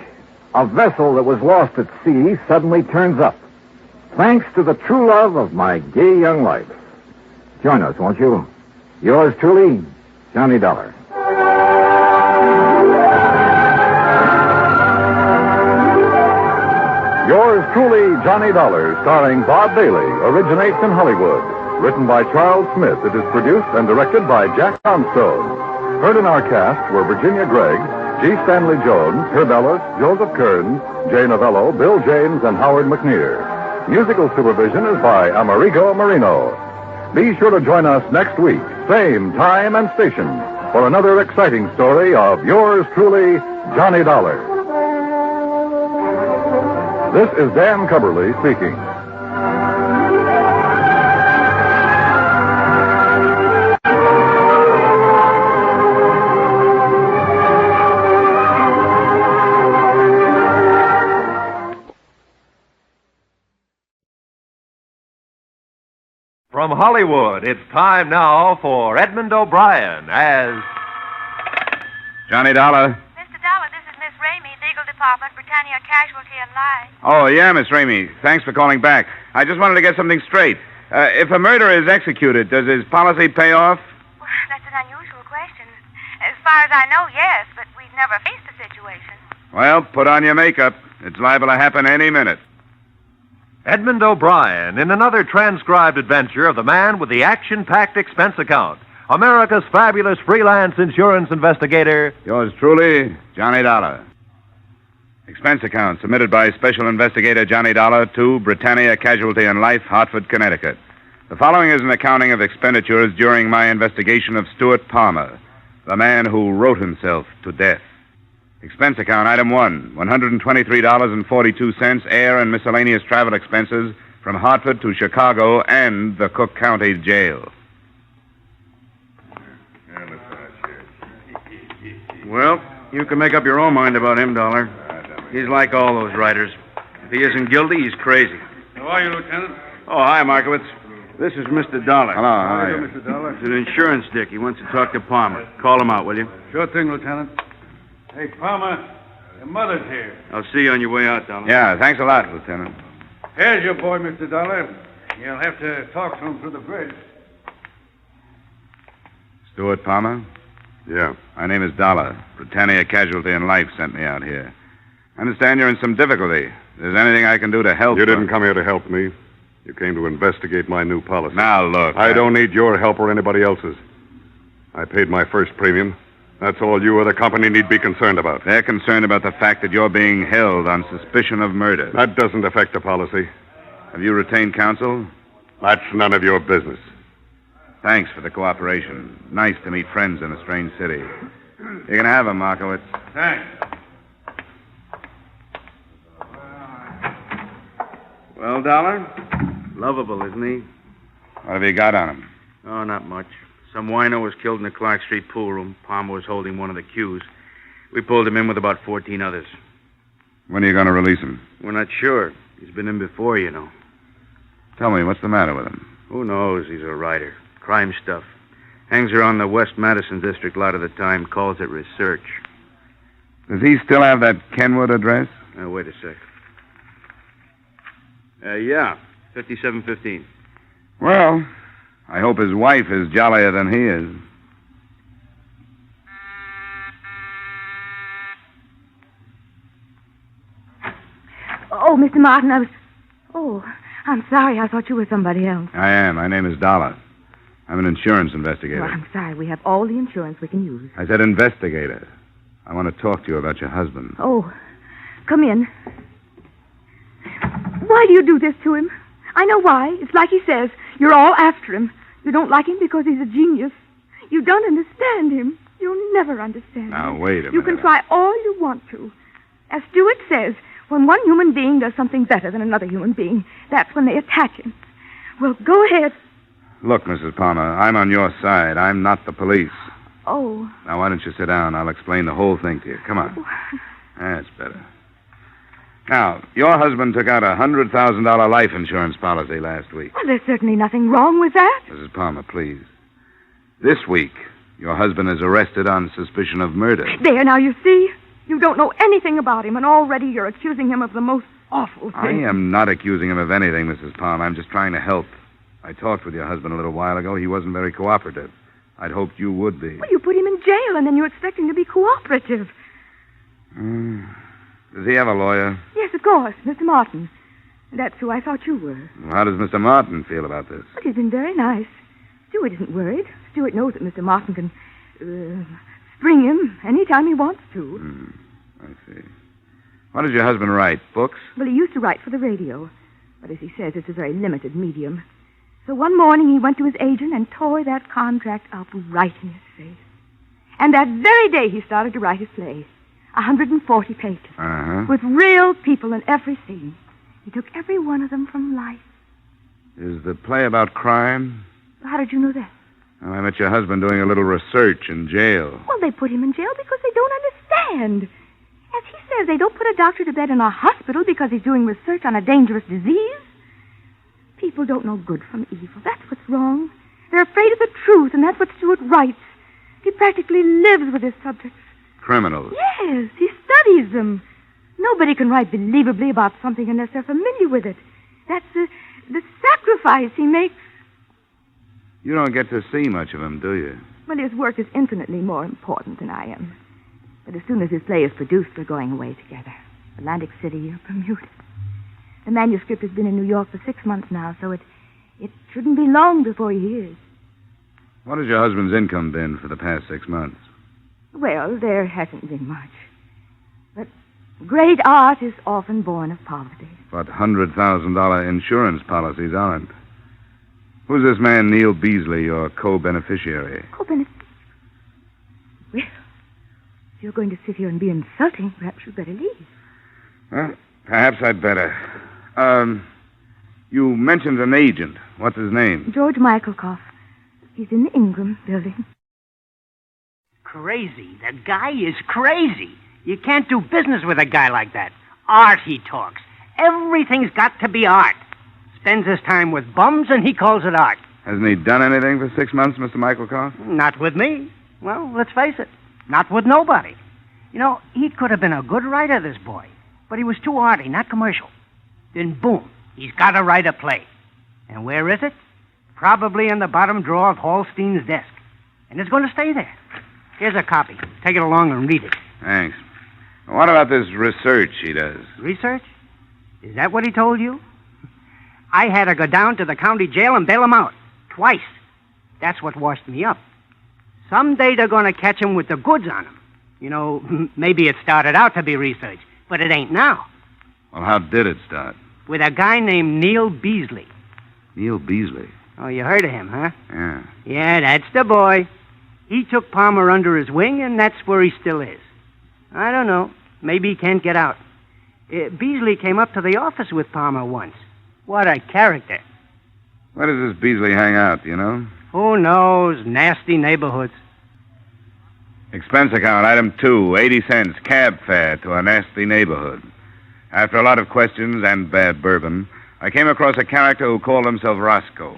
a vessel that was lost at sea suddenly turns up, thanks to the true love of my gay young life. Join us, won't you? Yours truly, Johnny Dollar. Yours truly, Johnny Dollar, starring Bob Bailey, originates in Hollywood. Written by Charles Smith, it is produced and directed by Jack Johnstone. Heard in our cast were Virginia Gregg, G. Stanley Jones, Herb Ellis, Joseph Kearns, Jay Novello, Bill James, and Howard McNear. Musical supervision is by Amerigo Marino. Be sure to join us next week, same time and station, for another exciting story of yours truly, Johnny Dollar. This is Dan Cubberly speaking. From Hollywood, it's time now for Edmund O'Brien as Johnny Dollar. Mr. Dollar, this is Miss Ramey, Legal Department, Britannia Casualty and Life. Oh, yeah, Miss Ramey. Thanks for calling back. I just wanted to get something straight. If a murder is executed, does his policy pay off? Well, that's an unusual question. As far as I know, yes, but we've never faced a situation. Well, put on your makeup. It's liable to happen any minute. Edmund O'Brien in another transcribed adventure of the man with the action-packed expense account. America's fabulous freelance insurance investigator. Yours truly, Johnny Dollar. Expense account submitted by Special Investigator Johnny Dollar to Britannia Casualty and Life, Hartford, Connecticut. The following is an accounting of expenditures during my investigation of Stuart Palmer, the man who wrote himself to death. Expense account, item 1, $123.42, air and miscellaneous travel expenses from Hartford to Chicago and the Cook County Jail. Well, you can make up your own mind about him, Dollar. He's like all those writers. If he isn't guilty, he's crazy. How are you, Lieutenant? Oh, hi, Markowitz. This is Mr. Dollar. Hello, how are you? Mr. Dollar? It's an insurance dick. He wants to talk to Palmer. Call him out, will you? Sure thing, Lieutenant. Hey, Palmer, your mother's here. I'll see you on your way out, Dollar. Yeah, thanks a lot, Lieutenant. Here's your boy, Mr. Dollar. You'll have to talk to him through the bridge. Stuart Palmer? Yeah. My name is Dollar. Britannia Casualty and Life sent me out here. I understand you're in some difficulty. If there's anything I can do to help... You didn't come here to help me. You came to investigate my new policy. Now, look... I don't need your help or anybody else's. I paid my first premium. That's all you or the company need be concerned about. They're concerned about the fact that you're being held on suspicion of murder. That doesn't affect the policy. Have you retained counsel? That's none of your business. Thanks for the cooperation. Nice to meet friends in a strange city. You can have him, Markowitz. Thanks. Well, Dollar? Lovable, isn't he? What have you got on him? Oh, not much. Some wino was killed in the Clark Street pool room. Palmer was holding one of the cues. We pulled him in with about 14 others. When are you going to release him? We're not sure. He's been in before, you know. Tell me, what's the matter with him? Who knows? He's a writer. Crime stuff. Hangs around the West Madison district a lot of the time. Calls it research. Does he still have that Kenwood address? Wait a sec. Yeah. 5715. Well, I hope his wife is jollier than he is. Oh, Mr. Martin, Oh, I'm sorry. I thought you were somebody else. I am. My name is Dollar. I'm an insurance investigator. Well, I'm sorry. We have all the insurance we can use. I said investigator. I want to talk to you about your husband. Oh, come in. Why do you do this to him? I know why. It's like he says. You're all after him. You don't like him because he's a genius. You don't understand him. You'll never understand him. Now, wait a minute. You can try all you want to. As Stewart says, when one human being does something better than another human being, that's when they attack him. Well, go ahead. Look, Mrs. Palmer, I'm on your side. I'm not the police. Oh. Now, why don't you sit down? I'll explain the whole thing to you. Come on. That's better. Now, your husband took out a $100,000 life insurance policy last week. Well, there's certainly nothing wrong with that. Mrs. Palmer, please. This week, your husband is arrested on suspicion of murder. There, now you see? You don't know anything about him, and already you're accusing him of the most awful I thing. am not accusing him of anything, Mrs. Palmer. I'm just trying to help. I talked with your husband a little while ago. He wasn't very cooperative. I'd hoped you would be. Well, you put him in jail, and then you expect him to be cooperative. Does he have a lawyer? Yes, of course, Mr. Martin. That's who I thought you were. Well, how does Mr. Martin feel about this? But he's been very nice. Stewart isn't worried. Stewart knows that Mr. Martin can spring him any time he wants to. I see. What does your husband write? Books? Well, he used to write for the radio. But as he says, it's a very limited medium. So one morning he went to his agent and tore that contract up right in his face. And that very day he started to write his play. 140 pages. Uh-huh. With real people in every scene. He took every one of them from life. Is the play about crime? How did you know that? Well, I met your husband doing a little research in jail. Well, they put him in jail because they don't understand. As he says, they don't put a doctor to bed in a hospital because he's doing research on a dangerous disease. People don't know good from evil. That's what's wrong. They're afraid of the truth, and that's what Stewart writes. He practically lives with his subjects. Criminals? Yes, he studies them. Nobody can write believably about something unless they're familiar with it. That's the sacrifice he makes. You don't get to see much of him, do you? Well, his work is infinitely more important than I am. But as soon as his play is produced, we're going away together. Atlantic City or Bermuda. The manuscript has been in New York for 6 months now, so it shouldn't be long before he hears. What has your husband's income been for the past 6 months? Well, there hasn't been much. But great art is often born of poverty. But $100,000 insurance policies aren't. Who's this man, Neil Beasley, your co-beneficiary? Co-beneficiary? Well, if you're going to sit here and be insulting, perhaps you'd better leave. Well, perhaps I'd better. You mentioned an agent. What's his name? George Michaelkoff. He's in the Ingram building. Crazy. The guy is crazy. You can't do business with a guy like that. Art, he talks. Everything's got to be art. Spends his time with bums, and he calls it art. Hasn't he done anything for 6 months, Mr. Michaelkoff? Not with me. Well, let's face it. Not with nobody. You know, he could have been a good writer, this boy. But he was too arty, not commercial. Then, boom, he's got to write a play. And where is it? Probably in the bottom drawer of Hallstein's desk. And it's going to stay there. Here's a copy. Take it along and read it. Thanks. What about this research he does? Research? Is that what he told you? I had to go down to the county jail and bail him out. Twice. That's what washed me up. Someday they're going to catch him with the goods on him. You know, maybe it started out to be research, but it ain't now. Well, how did it start? With a guy named Neil Beasley. Neil Beasley? Oh, you heard of him, huh? Yeah. Yeah, that's the boy. He took Palmer under his wing, and that's where he still is. I don't know. Maybe he can't get out. Beasley came up to the office with Palmer once. What a character. Where does this Beasley hang out, do you know? Who knows? Nasty neighborhoods. Expense account, item 2, 80 cents, cab fare to a nasty neighborhood. After a lot of questions and bad bourbon, I came across a character who called himself Roscoe.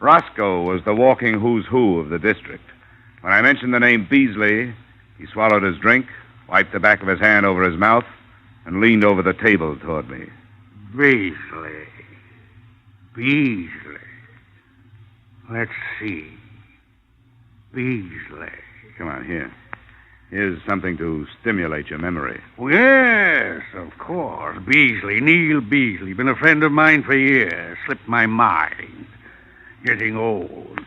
Roscoe was the walking who's who of the district. When I mentioned the name Beasley, he swallowed his drink, wiped the back of his hand over his mouth, and leaned over the table toward me. Beasley. Let's see. Beasley. Come on, here. Here's something to stimulate your memory. Oh, yes, of course. Beasley, Neil Beasley. Been a friend of mine for years. Slipped my mind. Getting old.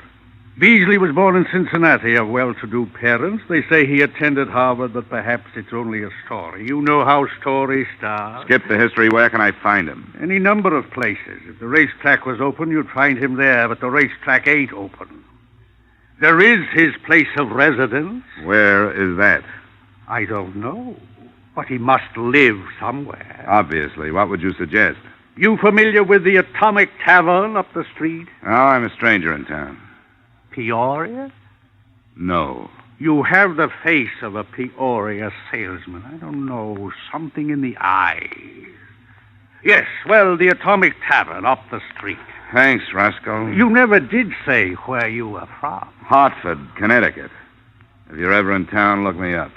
Beasley was born in Cincinnati of well-to-do parents. They say he attended Harvard, but perhaps it's only a story. You know how stories start. Skip the history. Where can I find him? Any number of places. If the racetrack was open, you'd find him there, but the racetrack ain't open. There is his place of residence. Where is that? I don't know. But he must live somewhere. Obviously. What would you suggest? You familiar with the Atomic Tavern up the street? Oh, I'm a stranger in town. Peoria? No. You have the face of a Peoria salesman. I don't know, something in the eyes. Yes, well, the Atomic Tavern up the street. Thanks, Roscoe. You never did say where you were from. Hartford, Connecticut. If you're ever in town, look me up.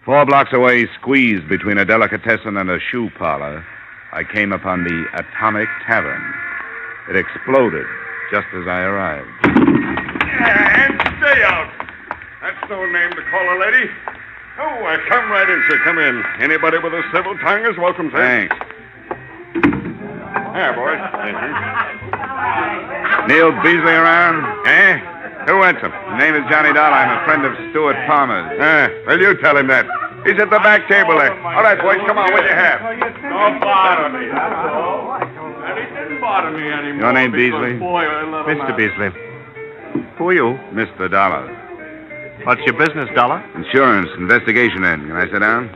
4 blocks away, squeezed between a delicatessen and a shoe parlor, I came upon the Atomic Tavern. It exploded just as I arrived. And stay out. That's no name to call a lady. Oh, come right in, sir. Come in. Anybody with a civil tongue is welcome, sir. Thanks. There, boys. Neil Beasley around? Eh? Who wants him? His name is Johnny Dollar. I'm a friend of Stuart Palmer's. Well, you tell him that. He's at the back table there. All right, boys, come on. What do you have? Don't bother me. And he didn't bother me anymore. Your name, Beasley? Mr. Beasley. Who are you? Mr. Dollar. What's your business, Dollar? Insurance, investigation end. Can I sit down?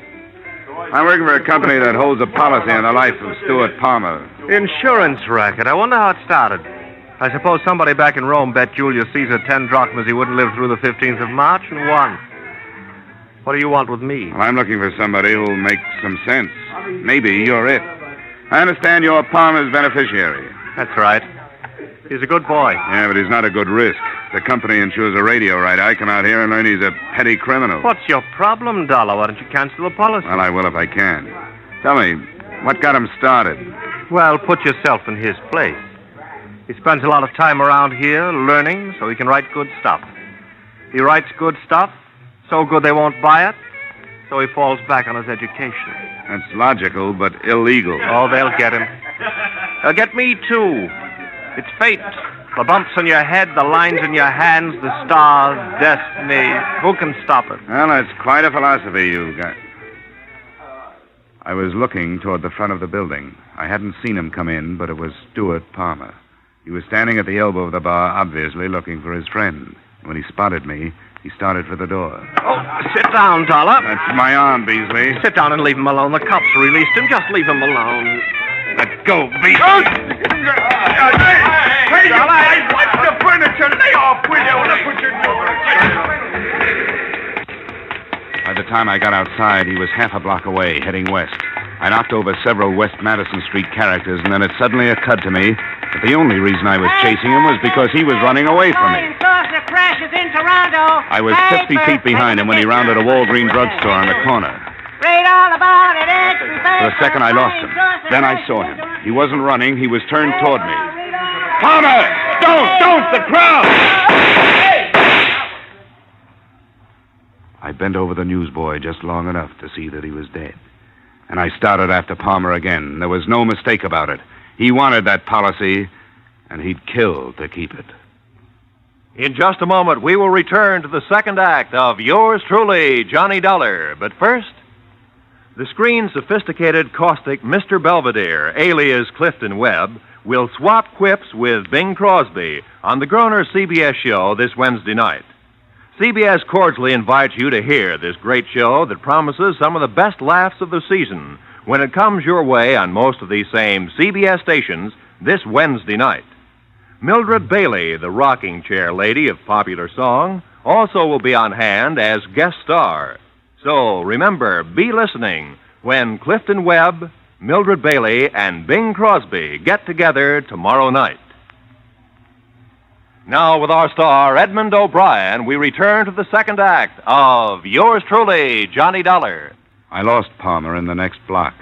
I'm working for a company that holds a policy on the life of Stuart Palmer. Insurance racket. I wonder how it started. I suppose somebody back in Rome bet Julius Caesar 10 drachmas he wouldn't live through the 15th of March and won. What do you want with me? Well, I'm looking for somebody who'll make some sense. Maybe you're it. I understand you're Palmer's beneficiary. That's right. He's a good boy. Yeah, but he's not a good risk. The company insures a radio right. I come out here and learn he's a petty criminal. What's your problem, Dollar? Why don't you cancel the policy? Well, I will if I can. Tell me, What got him started? Well, put yourself in his place. He spends a lot of time around here learning so he can write good stuff. He writes good stuff, so good they won't buy it, so he falls back on his education. That's logical, but illegal. Oh, they'll get him. They'll get me, too. It's fate. The bumps on your head, the lines in your hands, the stars, destiny. Who can stop it? Well, that's quite a philosophy you've got. I was looking toward the front of the building. I hadn't seen him come in, but it was Stuart Palmer. He was standing at the elbow of the bar, obviously looking for his friend. When he spotted me, he started for the door. Oh, sit down, Dollar. That's my arm, Beasley. Sit down and leave him alone. The cops released him. Just leave him alone. Let go, Beasley. Hey, you guys, watch the furniture. Lay off, will you? Look what you're doing. By the time I got outside, he was half a block away, heading west. I knocked over several West Madison Street characters, and then it suddenly occurred to me that the only reason I was chasing him was because he was running away from me. I was 50 feet behind him when he rounded a Walgreens drugstore on the corner. For a second, I lost him. Then I saw him. He wasn't running. He was turned toward me. Palmer! Don't! The crowd! I bent over the newsboy just long enough to see that he was dead. And I started after Palmer again. There was no mistake about it. He wanted that policy, and he'd kill to keep it. In just a moment, we will return to the second act of Yours Truly, Johnny Dollar. But first, the screen sophisticated, caustic Mr. Belvedere, alias Clifton Webb, will swap quips with Bing Crosby on the Groner CBS show this Wednesday night. CBS cordially invites you to hear this great show that promises some of the best laughs of the season when it comes your way on most of these same CBS stations this Wednesday night. Mildred Bailey, the rocking chair lady of popular song, also will be on hand as guest star. So remember, be listening when Clifton Webb, Mildred Bailey, and Bing Crosby get together tomorrow night. Now, with our star, Edmund O'Brien, we return to the second act of Yours Truly, Johnny Dollar. I lost Palmer in the next block.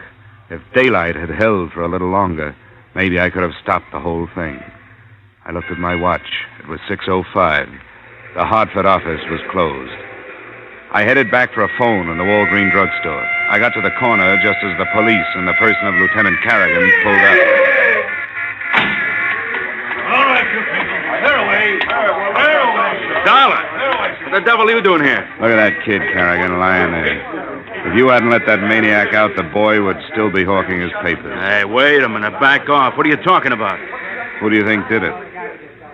If daylight had held for a little longer, maybe I could have stopped the whole thing. I looked at my watch. It was 6:05. The Hartford office was closed. I headed back for a phone in the Walgreens drugstore. I got to the corner just as the police in the person of Lieutenant Carrigan pulled up. All right, you people. They're away. They're away. Dollar! What the devil are you doing here? Look at that kid, Carrigan, lying there. If you hadn't let that maniac out, the boy would still be hawking his papers. Hey, wait a minute. Back off. What are you talking about? Who do you think did it?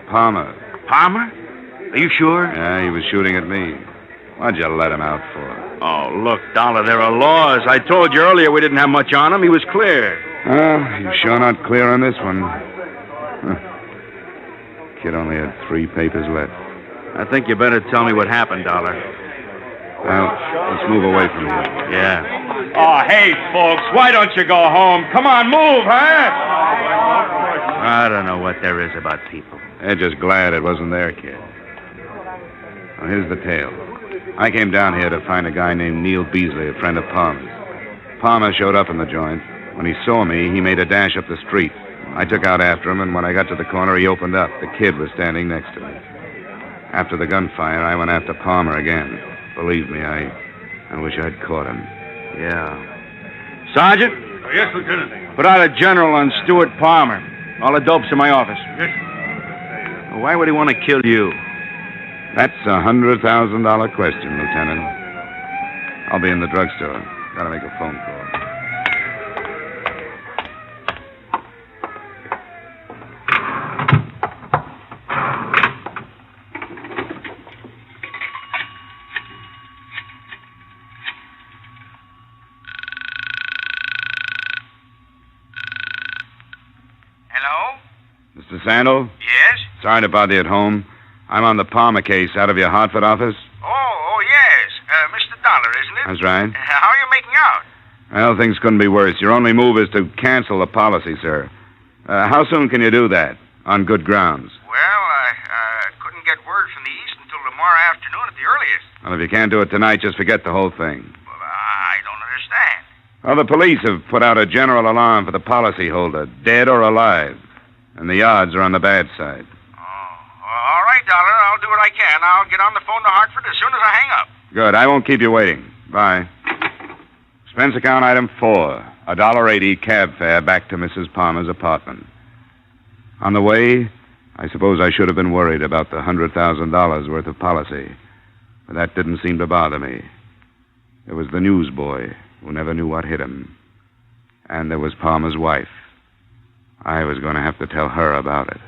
Palmer. Palmer? Are you sure? Yeah, he was shooting at me. What'd you let him out for? Oh, look, Dollar, there are laws. I told you earlier we didn't have much on him. He was clear. Well, you're sure not clear on this one. Kid only had 3 papers left. I think you better tell me what happened, Dollar. Well, let's move away from here. Yeah. Oh, hey, folks, why don't you go home? Come on, move, huh? I don't know what there is about people. They're just glad it wasn't their kid. Well, here's the tale. I came down here to find a guy named Neil Beasley, a friend of Palmer's. Palmer showed up in the joint. When he saw me, he made a dash up the street. I took out after him, and when I got to the corner, he opened up. The kid was standing next to me. After the gunfire, I went after Palmer again. Believe me, I wish I'd caught him. Yeah. Sergeant? Oh, yes, Lieutenant. Put out a general on Stuart Palmer. All the dope's in my office. Yes. Why would he want to kill you? That's a $100,000 question, Lieutenant. I'll be in the drugstore. Gotta make a phone call. Hello? Mr. Sandel? Yes? Sorry to bother you at home. I'm on the Palmer case out of your Hartford office. Oh, yes. Mr. Dollar, isn't it? That's right. How are you making out? Well, things couldn't be worse. Your only move is to cancel the policy, sir. How soon can you do that? On good grounds. Well, I couldn't get word from the East until tomorrow afternoon at the earliest. Well, if you can't do it tonight, just forget the whole thing. Well, I don't understand. Well, the police have put out a general alarm for the policyholder, dead or alive. And the odds are on the bad side. All right, Dollar. I'll do what I can. I'll get on the phone to Hartford as soon as I hang up. Good. I won't keep you waiting. Bye. Expense account item 4. $1.80 cab fare back to Mrs. Palmer's apartment. On the way, I suppose I should have been worried about the $100,000 worth of policy. But that didn't seem to bother me. There was the newsboy who never knew what hit him. And there was Palmer's wife. I was going to have to tell her about it.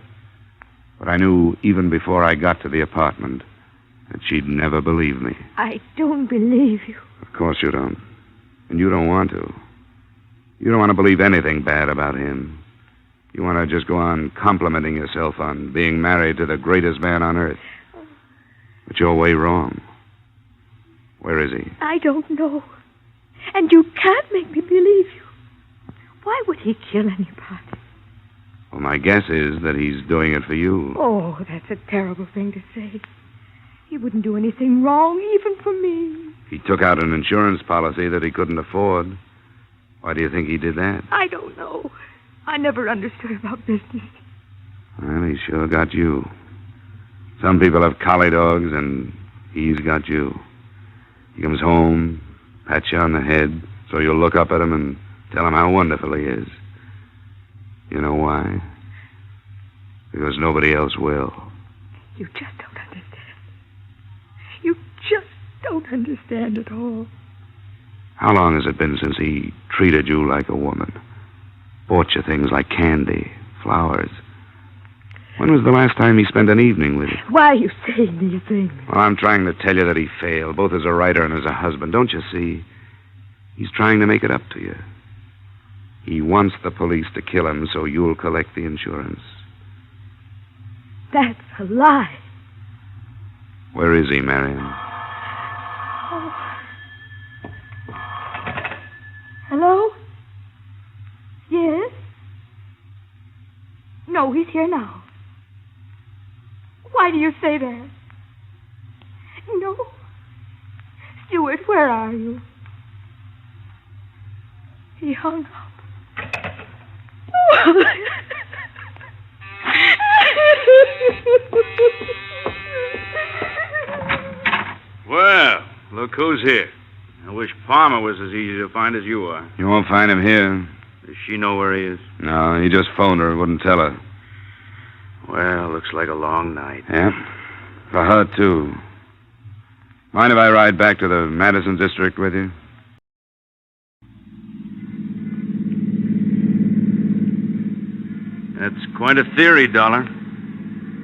But I knew even before I got to the apartment that she'd never believe me. I don't believe you. Of course you don't. And you don't want to. You don't want to believe anything bad about him. You want to just go on complimenting yourself on being married to the greatest man on earth. But you're way wrong. Where is he? I don't know. And you can't make me believe you. Why would he kill anybody? Well, my guess is that he's doing it for you. Oh, that's a terrible thing to say. He wouldn't do anything wrong, even for me. He took out an insurance policy that he couldn't afford. Why do you think he did that? I don't know. I never understood about business. Well, he sure got you. Some people have collie dogs, and he's got you. He comes home, pats you on the head, so you'll look up at him and tell him how wonderful he is. You know why? Because nobody else will. You just don't understand. You just don't understand at all. How long has it been since he treated you like a woman? Bought you things like candy, flowers. When was the last time he spent an evening with you? Why are you saying these things? Well, I'm trying to tell you that he failed, both as a writer and as a husband. Don't you see? He's trying to make it up to you. He wants the police to kill him so you'll collect the insurance. That's a lie. Where is he, Marion? Oh. Hello? Yes? No, he's here now. Why do you say that? No. Stuart, where are you? He hung up. Well, look who's here. I wish Palmer was as easy to find as you are. You won't find him here. Does she know where he is? No, he just phoned her. Wouldn't tell her. Well, looks like a long night. Yeah, for her, too. Mind if I ride back to the Madison district with you? That's quite a theory, Dollar.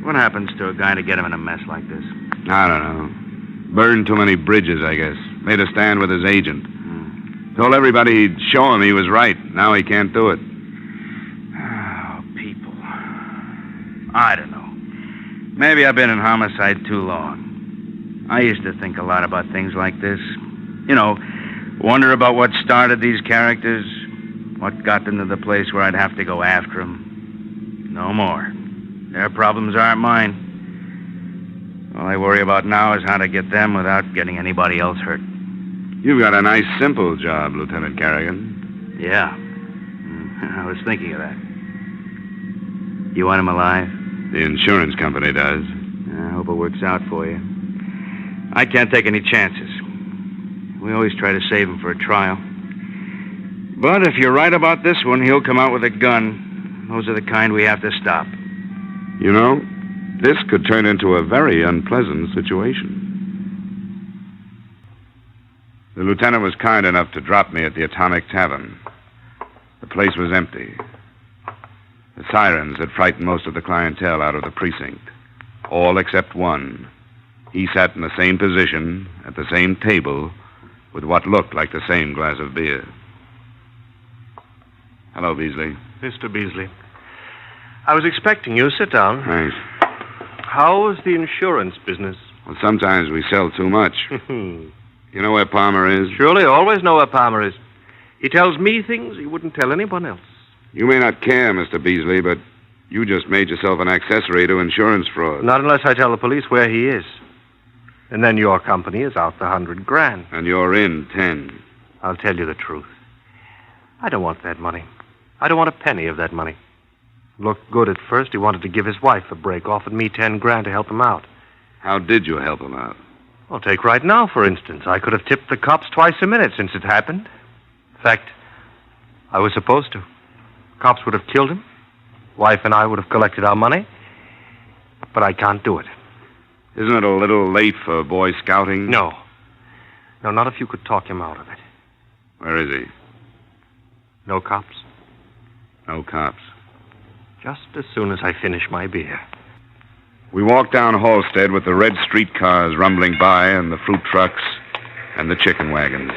What happens to a guy to get him in a mess like this? I don't know. Burned too many bridges, I guess. Made a stand with his agent. Told everybody he'd show him he was right. Now he can't do it. Oh, people. I don't know. Maybe I've been in homicide too long. I used to think a lot about things like this. You know, wonder about what started these characters, what got them to the place where I'd have to go after them. No more. Their problems aren't mine. All I worry about now is how to get them without getting anybody else hurt. You've got a nice, simple job, Lieutenant Carrigan. Yeah. I was thinking of that. You want him alive? The insurance company does. I hope it works out for you. I can't take any chances. We always try to save him for a trial. But if you're right about this one, he'll come out with a gun. Those are the kind we have to stop. You know, this could turn into a very unpleasant situation. The lieutenant was kind enough to drop me at the Atomic Tavern. The place was empty. The sirens had frightened most of the clientele out of the precinct. All except one. He sat in the same position, at the same table, with what looked like the same glass of beer. Hello, Beasley. Mr. Beasley. I was expecting you. Sit down. Thanks. How is the insurance business? Well, sometimes we sell too much. You know where Palmer is? Surely, I always know where Palmer is. He tells me things he wouldn't tell anyone else. You may not care, Mr. Beasley, but you just made yourself an accessory to insurance fraud. Not unless I tell the police where he is. And then your company is out the $100,000. And you're in 10. I'll tell you the truth. I don't want that money. I don't want a penny of that money. Looked good at first. He wanted to give his wife a break, offered me $10,000 to help him out. How did you help him out? Well, take right now, for instance. I could have tipped the cops twice a minute since it happened. In fact, I was supposed to. Cops would have killed him. Wife and I would have collected our money. But I can't do it. Isn't it a little late for Boy Scouting? No. No, not if you could talk him out of it. Where is he? No cops. No cops. Just as soon as I finish my beer. We walked down Halstead with the red streetcars rumbling by and the fruit trucks and the chicken wagons.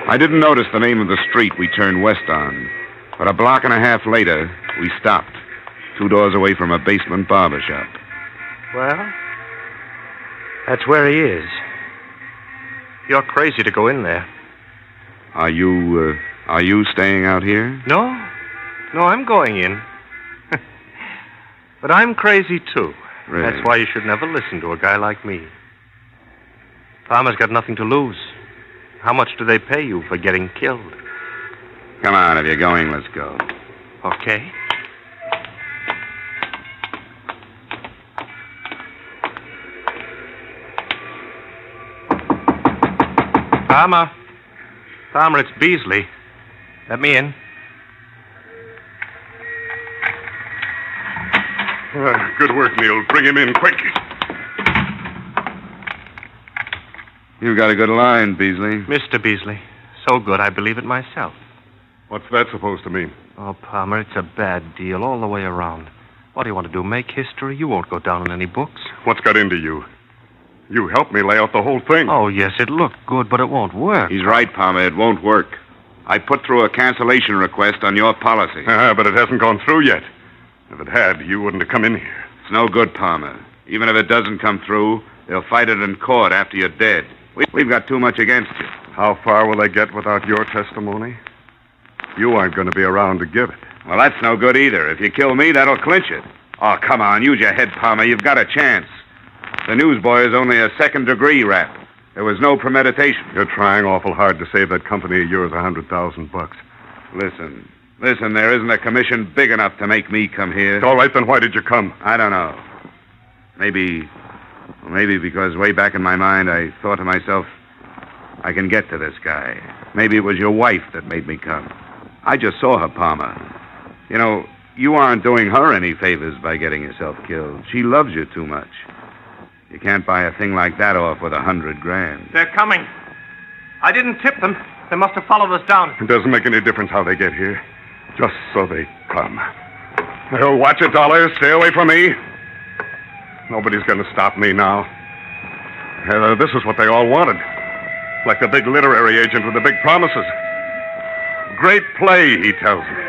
I didn't notice the name of the street we turned west on, but a block and a half later, we stopped, 2 doors away from a basement barber shop. Well, that's where he is. You're crazy to go in there. Are you staying out here? No, I'm going in. But I'm crazy, too. Really? That's why you should never listen to a guy like me. Farmer's got nothing to lose. How much do they pay you for getting killed? Come on, if you're going, let's go. Okay. Farmer, it's Beasley. Let me in. Good work, Neil. Bring him in quick. You've got a good line, Beasley. Mr. Beasley. So good, I believe it myself. What's that supposed to mean? Oh, Palmer, it's a bad deal all the way around. What do you want to do, make history? You won't go down in any books. What's got into you? You helped me lay out the whole thing. Oh, yes, it looked good, but it won't work. He's right, Palmer. It won't work. I put through a cancellation request on your policy. But it hasn't gone through yet. If it had, you wouldn't have come in here. It's no good, Palmer. Even if it doesn't come through, they'll fight it in court after you're dead. We've got too much against you. How far will they get without your testimony? You aren't going to be around to give it. Well, that's no good either. If you kill me, that'll clinch it. Oh, come on, use your head, Palmer. You've got a chance. The newsboy is only a second-degree rap. There was no premeditation. You're trying awful hard to save that company of yours $100,000. Listen, there isn't a commission big enough to make me come here. All right, then why did you come? I don't know. Maybe because way back in my mind I thought to myself, I can get to this guy. Maybe it was your wife that made me come. I just saw her, Palmer. You know, you aren't doing her any favors by getting yourself killed. She loves you too much. You can't buy a thing like that off with $100,000. They're coming. I didn't tip them. They must have followed us down. It doesn't make any difference how they get here. Just so they come. Oh, watch it, Dollar. Stay away from me. Nobody's going to stop me now. This is what they all wanted. Like the big literary agent with the big promises. Great play, he tells me.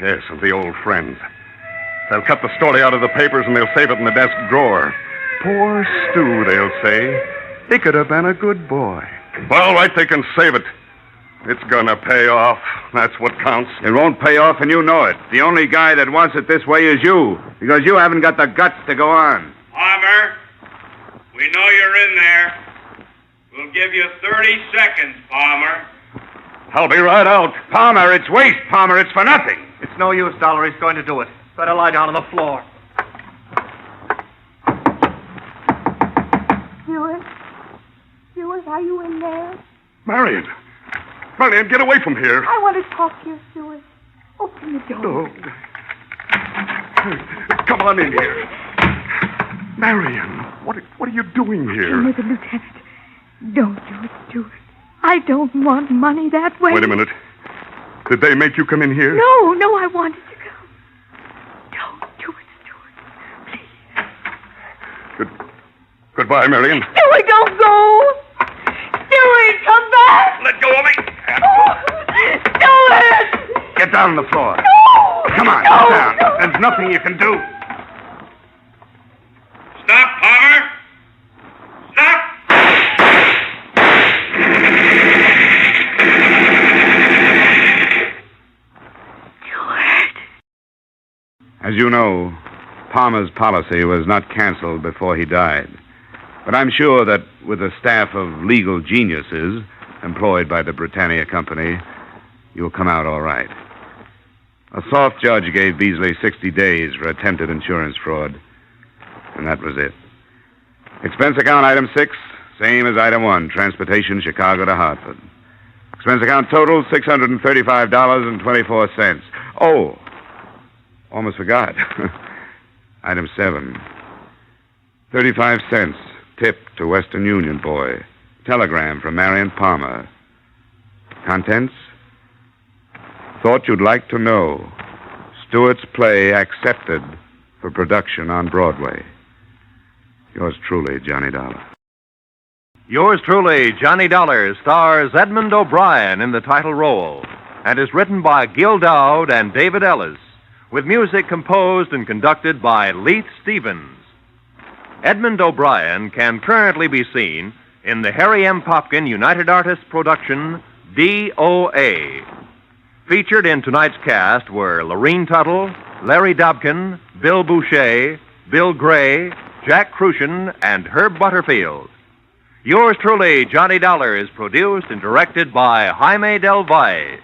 Yes, and the old friends. They'll cut the story out of the papers and they'll save it in the desk drawer. Poor Stu, they'll say. He could have been a good boy. Well, all right, they can save it. It's gonna pay off. That's what counts. It won't pay off, and you know it. The only guy that wants it this way is you, because you haven't got the guts to go on. Palmer, we know you're in there. We'll give you 30 seconds, Palmer. I'll be right out. Palmer, it's waste, Palmer. It's for nothing. It's no use, Dollar. He's going to do it. Better lie down on the floor. Stuart, are you in there? Marion, get away from here. I want to talk to you, Stuart. Open the door. Oh. Come on in here. Marion, what are you doing here? Come with the lieutenant. Don't do it, Stuart. I don't want money that way. Wait a minute. Did they make you come in here? No, I wanted to go. Don't do it, Stuart. Please. Goodbye, Marion. Stuart, don't go. Stuart, come back. Let go of me. Stuart! Get down on the floor. No! Come on, No, get down. no. There's nothing you can do. Stop, Palmer! Stop! As you know, Palmer's policy was not canceled before he died. But I'm sure that with a staff of legal geniuses employed by the Britannia Company, you'll come out all right. A soft judge gave Beasley 60 days for attempted insurance fraud. And that was it. Expense account item 6, same as item 1, transportation Chicago to Hartford. Expense account total, $635.24. Oh, almost forgot. Item 7, 35 cents, tip to Western Union boy. Telegram from Marion Palmer. Contents? Thought you'd like to know. Stewart's play accepted for production on Broadway. Yours truly, Johnny Dollar. Yours truly, Johnny Dollar, stars Edmund O'Brien in the title role and is written by Gil Dowd and David Ellis, with music composed and conducted by Leith Stevens. Edmund O'Brien can currently be seen in the Harry M. Popkin United Artists production, D.O.A. Featured in tonight's cast were Lorene Tuttle, Larry Dobkin, Bill Boucher, Bill Gray, Jack Crucian, and Herb Butterfield. Yours truly, Johnny Dollar, is produced and directed by Jaime Del Valle.